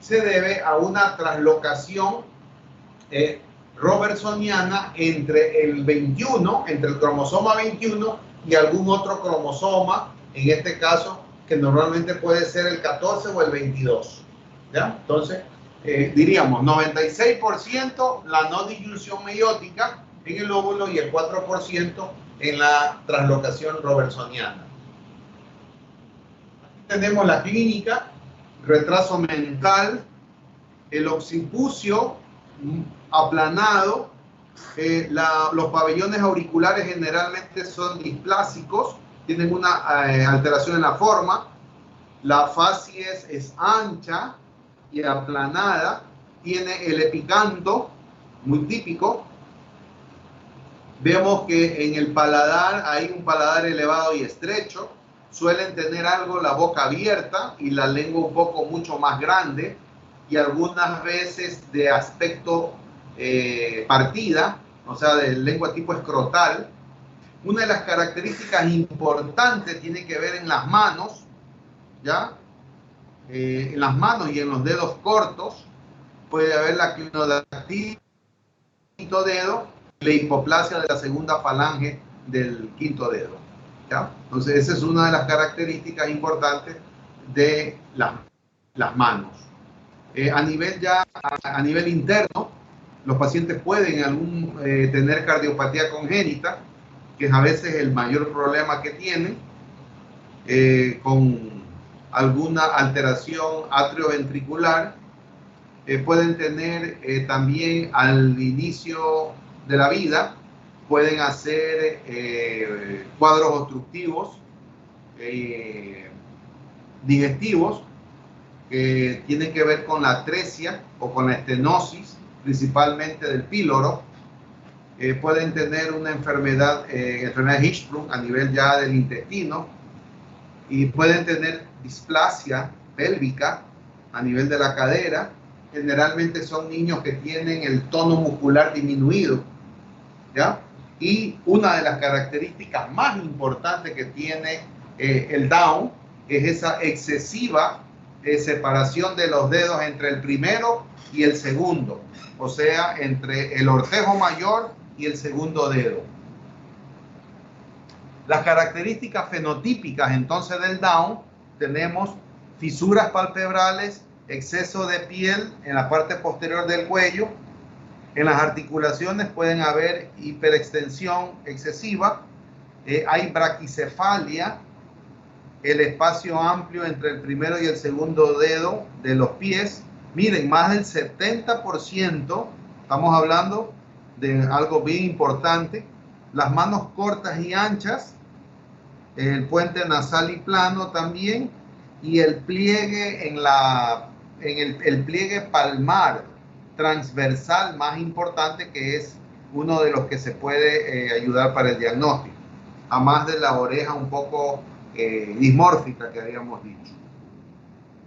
se debe a una translocación robertsoniana entre el 21, entre el cromosoma 21 y algún otro cromosoma, en este caso, que normalmente puede ser el 14 o el 22. ¿Ya? Entonces, diríamos 96% la no disyunción meiótica en el óvulo y el 4% en la translocación robertsoniana. Tenemos la clínica, retraso mental, el occipucio aplanado, los pabellones auriculares generalmente son displásicos, tienen una alteración en la forma, la facies es ancha y aplanada, tiene el epicanto, muy típico. Vemos que en el paladar hay un paladar elevado y estrecho, suelen tener algo la boca abierta y la lengua un poco mucho más grande y algunas veces de aspecto partida, o sea, de lengua tipo escrotal. Una de las características importantes tiene que ver en las manos, ¿ya? En las manos y en los dedos cortos puede haber la clinodactilia, quinto dedo, la hipoplasia de la segunda falange del quinto dedo, ¿ya? Entonces esa es una de las características importantes de las manos. A nivel interno, los pacientes pueden tener cardiopatía congénita, que es a veces el mayor problema que tienen, con alguna alteración atrioventricular. Pueden tener también al inicio de la vida, pueden hacer cuadros obstructivos digestivos que tienen que ver con la atresia o con la estenosis, principalmente del píloro. Pueden tener una enfermedad de Hirschsprung a nivel ya del intestino, y pueden tener displasia pélvica a nivel de la cadera. Generalmente son niños que tienen el tono muscular disminuido, ¿ya? Y una de las características más importantes que tiene el Down es esa excesiva separación de los dedos entre el primero y el segundo, o sea, entre el ortejo mayor y el segundo dedo. Las características fenotípicas entonces del Down, tenemos fisuras palpebrales, exceso de piel en la parte posterior del cuello. En las articulaciones pueden haber hiperextensión excesiva, hay braquicefalia, el espacio amplio entre el primero y el segundo dedo de los pies. Miren, más del 70% Estamos hablando de algo bien importante. Las manos cortas y anchas, el puente nasal y plano también, y el pliegue el pliegue palmar transversal más importante, que es uno de los que se puede ayudar para el diagnóstico, a más de la oreja un poco dismórfica que habíamos dicho.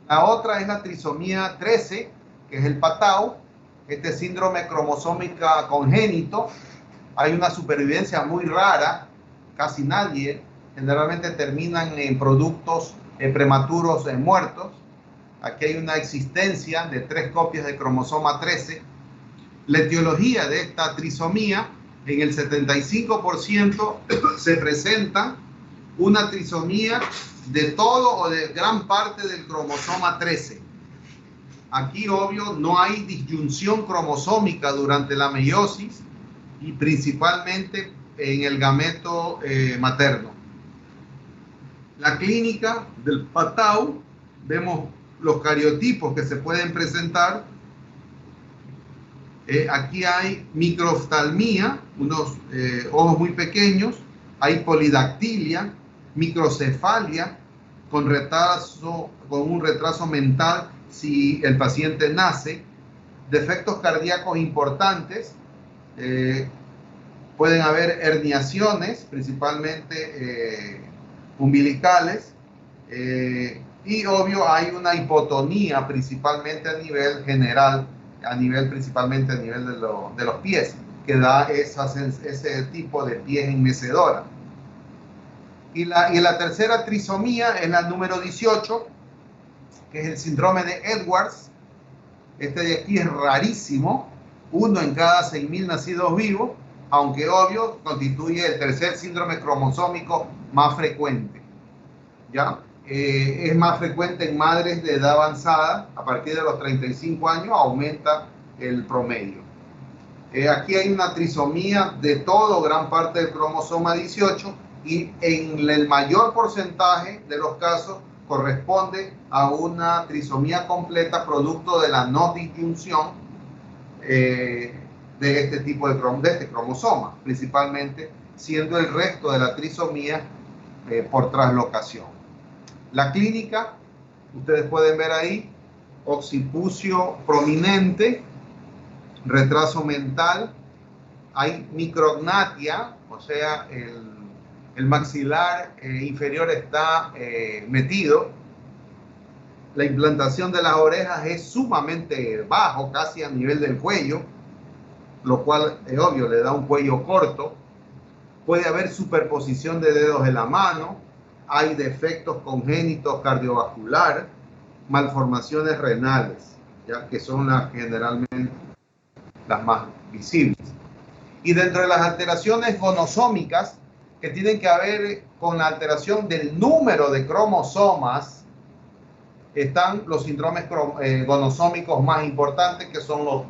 La otra es la trisomía 13, que es el Patau, este síndrome cromosómica congénito. Hay una supervivencia muy rara, casi nadie, generalmente terminan en productos prematuros muertos. Aquí hay una existencia de 3 copias de cromosoma 13. La etiología de esta trisomía, en el 75% se presenta una trisomía de todo o de gran parte del cromosoma 13. Aquí, obvio, no hay disyunción cromosómica durante la meiosis y principalmente en el gameto materno. La clínica del Patau, vemos los cariotipos que se pueden presentar. Aquí hay microftalmía, unos ojos muy pequeños, hay polidactilia, microcefalia, con un retraso mental si el paciente nace, defectos cardíacos importantes, pueden haber herniaciones, principalmente umbilicales, y obvio hay una hipotonía principalmente a nivel general, principalmente a nivel de los pies, que da ese tipo de pies en mecedora. Y la tercera trisomía es la número 18, que es el síndrome de Edwards. Este de aquí es rarísimo, 1 en cada 6.000 nacidos vivos, aunque obvio constituye el tercer síndrome cromosómico más frecuente. ¿Ya? Es más frecuente en madres de edad avanzada. A partir de los 35 años aumenta el promedio. Aquí hay una trisomía de todo, gran parte del cromosoma 18, y en el mayor porcentaje de los casos corresponde a una trisomía completa producto de la no disyunción de este tipo de este cromosoma, principalmente siendo el resto de la trisomía por traslocación. La clínica, ustedes pueden ver ahí, occipucio prominente, retraso mental, hay micrognatia, o sea, el maxilar inferior está metido. La implantación de las orejas es sumamente bajo, casi a nivel del cuello, lo cual es obvio, le da un cuello corto. Puede haber superposición de dedos de la mano, hay defectos congénitos cardiovasculares, malformaciones renales, ya que son generalmente las más visibles. Y dentro de las alteraciones gonosómicas, que tienen que ver con la alteración del número de cromosomas, están los síndromes gonosómicos más importantes, que son los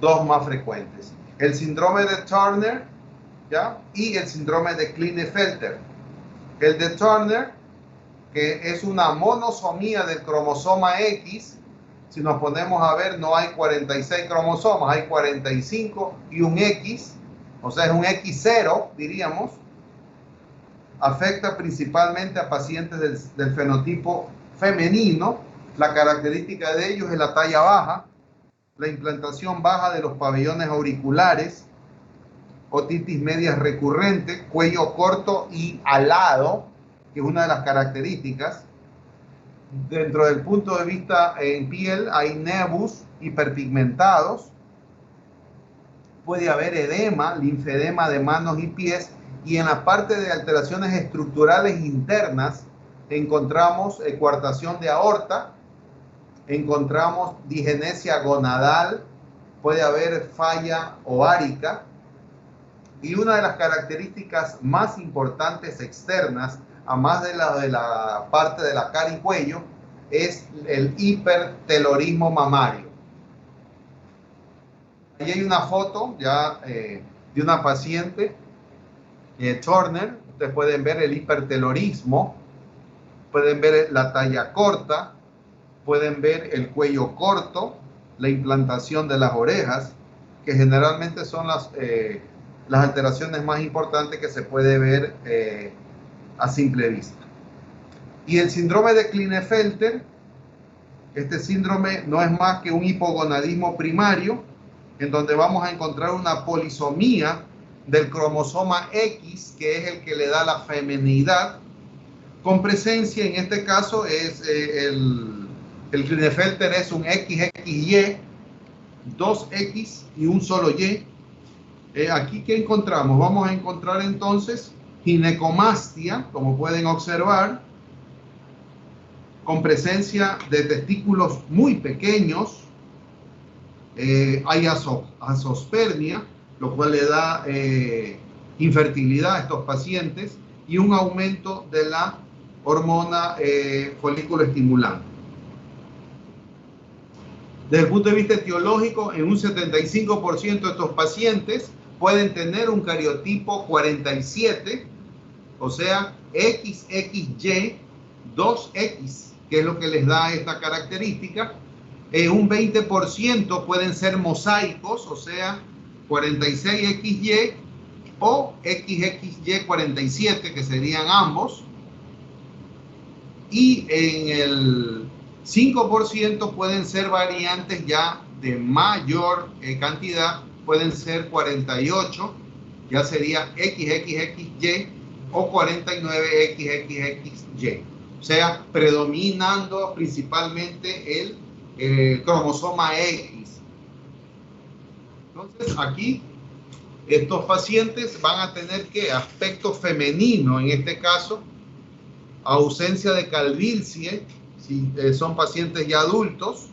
2 más frecuentes: el síndrome de Turner, ¿ya? Y el síndrome de Klinefelter. El de Turner, que es una monosomía del cromosoma X. Si nos ponemos a ver, no hay 46 cromosomas, hay 45 y un X, o sea, es un X0, diríamos. Afecta principalmente a pacientes del fenotipo femenino. La característica de ellos es la talla baja, la implantación baja de los pabellones auriculares, otitis media recurrente, cuello corto y alado, que es una de las características. Dentro del punto de vista en piel, hay nevus hiperpigmentados, puede haber edema, linfedema de manos y pies, y en la parte de alteraciones estructurales internas encontramos coartación de aorta, encontramos digenesia gonadal, puede haber falla ovárica, y una de las características más importantes externas, a más de la parte de la cara y cuello, es el hipertelorismo mamario. Ahí hay una foto ya de una paciente, Turner. Ustedes pueden ver el hipertelorismo, pueden ver la talla corta, pueden ver el cuello corto, la implantación de las orejas, que generalmente son las alteraciones más importantes que se puede ver a simple vista. Y el síndrome de Klinefelter, este síndrome no es más que un hipogonadismo primario, en donde vamos a encontrar una polisomía del cromosoma X, que es el que le da la feminidad, con presencia, en este caso, es el Klinefelter es un XXY, 2X y un solo Y. Aquí, ¿qué encontramos? Vamos a encontrar entonces ginecomastia, como pueden observar, con presencia de testículos muy pequeños. Hay azospermia, lo cual le da infertilidad a estos pacientes y un aumento de la hormona folículo estimulante. Desde el punto de vista etiológico, en un 75% de estos pacientes pueden tener un cariotipo 47, o sea, XXY 2X, que es lo que les da esta característica. Un 20% pueden ser mosaicos, o sea, 46XY o XXY47, que serían ambos. Y en el 5% pueden ser variantes ya de mayor cantidad, pueden ser 48, ya sería XXXY o 49XXXY. O sea, predominando principalmente el cromosoma X. Entonces, aquí estos pacientes van a tener que aspecto femenino, en este caso, ausencia de calvicie, si son pacientes ya adultos,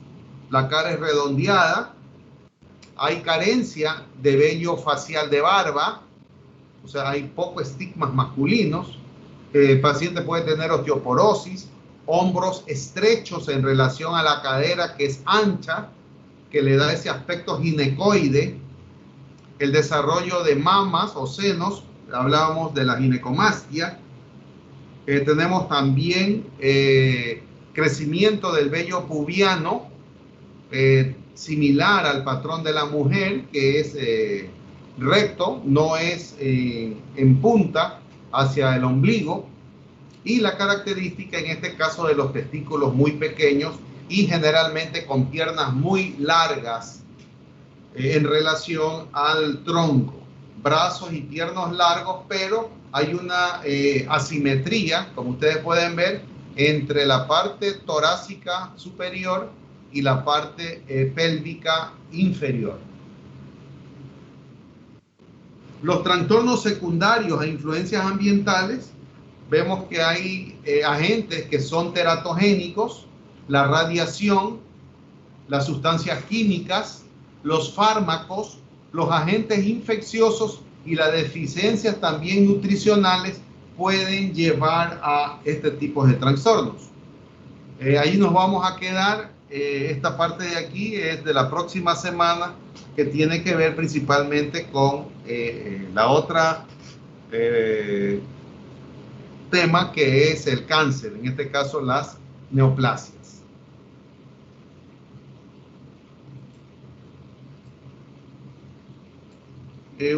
la cara es redondeada, hay carencia de vello facial de barba, o sea, hay pocos estigmas masculinos. El paciente puede tener osteoporosis, hombros estrechos en relación a la cadera, que es ancha, que le da ese aspecto ginecoide. El desarrollo de mamas o senos, hablábamos de la ginecomastia. Tenemos también crecimiento del vello pubiano, similar al patrón de la mujer, que es recto, no es en punta hacia el ombligo, y la característica en este caso de los testículos muy pequeños y generalmente con piernas muy largas en relación al tronco, brazos y piernas largos, pero hay una asimetría, como ustedes pueden ver, entre la parte torácica superior y la parte pélvica inferior. Los trastornos secundarios a influencias ambientales, vemos que hay agentes que son teratogénicos, la radiación, las sustancias químicas, los fármacos, los agentes infecciosos y las deficiencias también nutricionales pueden llevar a este tipo de trastornos. Ahí nos vamos a quedar. Esta parte de aquí es de la próxima semana, que tiene que ver principalmente con la otra tema, que es el cáncer, en este caso las neoplasias.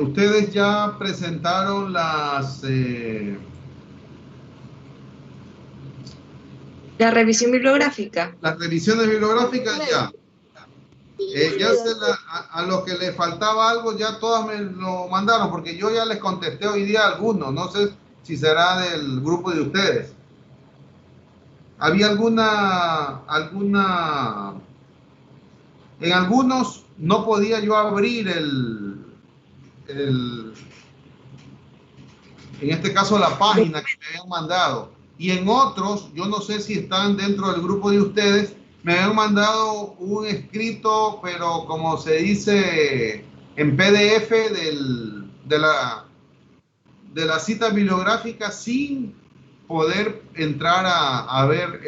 Ustedes ya presentaron las La revisión bibliográfica. las revisiones bibliográficas ya. Ya a los que les faltaba algo, ya todas me lo mandaron, porque yo ya les contesté hoy día a algunos. No sé si será del grupo de ustedes. Había alguna en algunos no podía yo abrir en este caso la página que me habían mandado, y en otros, yo no sé si están dentro del grupo de ustedes, me habían mandado un escrito, pero como se dice en PDF de la cita bibliográfica, sin poder entrar a ver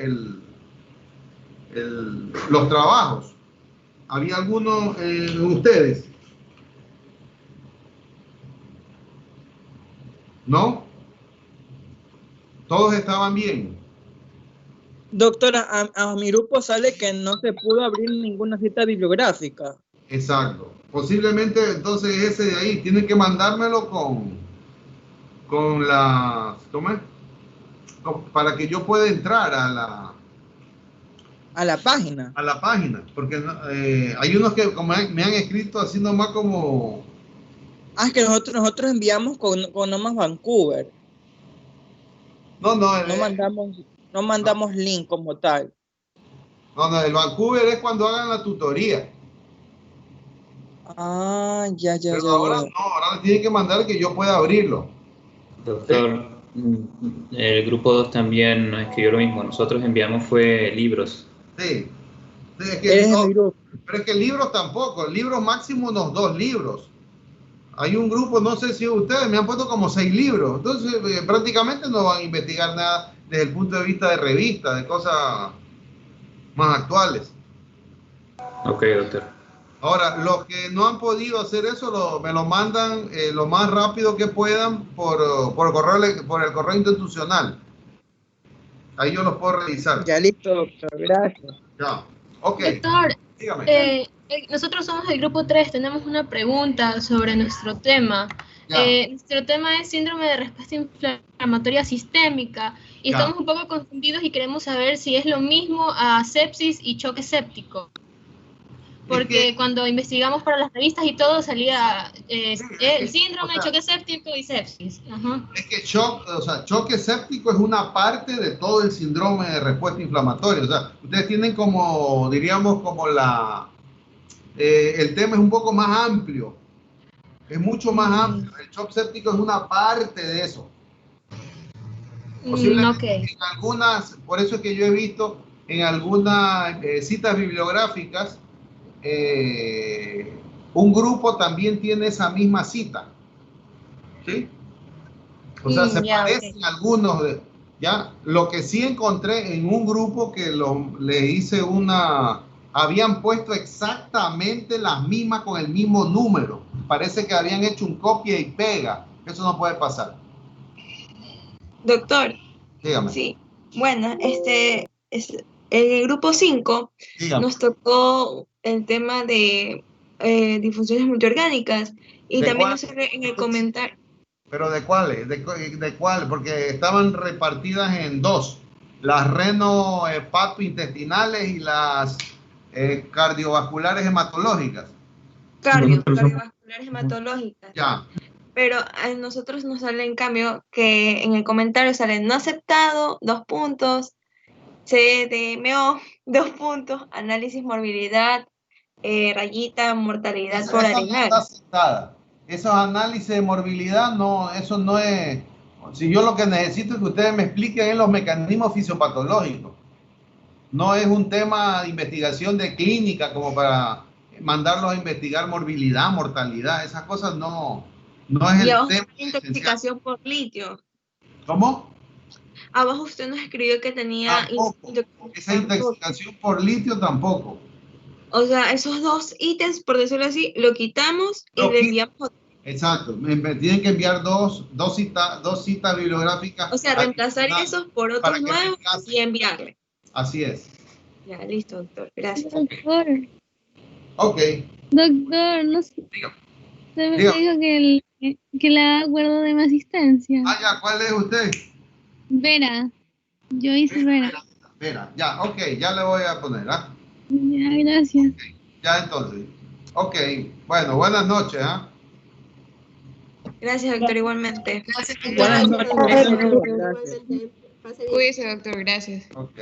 los trabajos. ¿Había alguno de ustedes? ¿No? ¿Todos estaban bien? Doctora, a mi grupo sale que no se pudo abrir ninguna cita bibliográfica. Exacto. Posiblemente entonces ese de ahí. Tienen que mandármelo con las... ¿Cómo es? Para que yo pueda entrar a la página. a la página. Porque hay unos que como me han escrito así nomás como... Es que nosotros enviamos con nomás Vancouver. No mandamos link como tal. No, el Vancouver es cuando hagan la tutoría. Ya. Pero ahora no, ahora le tienen que mandar que yo pueda abrirlo. Doctor, el grupo 2 también nos escribió lo mismo. Nosotros enviamos fue libros. Sí. Es que pero es que libros tampoco. Libros máximo unos 2 libros. Hay un grupo, no sé si ustedes me han puesto como 6 libros. Entonces prácticamente no van a investigar nada desde el punto de vista de revista, de cosas más actuales. Ok, doctor. Ahora, los que no han podido hacer eso, me lo mandan lo más rápido que puedan por el correo institucional. Ahí yo los puedo revisar. Ya listo, doctor. Gracias. Ya. Ok. Doctor, dígame. nosotros somos del grupo 3, tenemos una pregunta sobre nuestro tema. Nuestro tema es síndrome de respuesta inflamatoria sistémica y estamos un poco confundidos y queremos saber si es lo mismo a sepsis y choque séptico. Porque cuando investigamos para las revistas y todo salía el síndrome, choque séptico y sepsis. Ajá. Es que choque séptico es una parte de todo el síndrome de respuesta inflamatoria. O sea, ustedes tienen como, diríamos, como el tema es un poco más amplio. Es mucho más amplio. El shock séptico es una parte de eso. Posiblemente en algunas, por eso es que yo he visto en algunas citas bibliográficas, un grupo también tiene esa misma cita. ¿Sí? O sea, se parecen algunos ya. Lo que sí encontré en un grupo que le hice habían puesto exactamente las mismas con el mismo número. Parece que habían hecho un copia y pega. Eso no puede pasar. Doctor. Dígame. Sí. Bueno, en el grupo 5 nos tocó el tema de disfunciones multiorgánicas y también nos sale en el comentario. ¿Pero de cuáles? ¿De cuál? Porque estaban repartidas en 2. Las renopatointestinales y las cardiovasculares hematológicas. Cardiovasculares hematológicas. Ya. Pero a nosotros nos sale en cambio que en el comentario sale no aceptado, 2 puntos, CDMO, 2 puntos, análisis morbilidad, rayita, mortalidad por arenal. Esos análisis de morbilidad, no, eso no es... Si yo lo que necesito es que ustedes me expliquen los mecanismos fisiopatológicos. No es un tema de investigación de clínica como para mandarlos a investigar morbilidad, mortalidad. Esas cosas no es el tema. Intoxicación por litio. ¿Cómo? Abajo usted nos escribió que tenía... Esa intoxicación por litio tampoco. O sea, esos 2 ítems, por decirlo así, lo quitamos y le enviamos. Exacto, me tienen que enviar dos citas bibliográficas. O sea, reemplazar esos por otros nuevos y enviarle. Así es. Ya, listo, doctor. Gracias. Doctor. Ok. Doctor, no sé. Se me dijo que le haga acuerdo de mi asistencia. Ya, ¿cuál es usted? Vera. Yo hice Vera. Vera, ya, ok, ya le voy a poner, Ya, gracias. Okay, ya entonces. Ok, bueno, buenas noches, Gracias, doctor, igualmente. Buenas noches. Cuídese, doctor, gracias. Ok.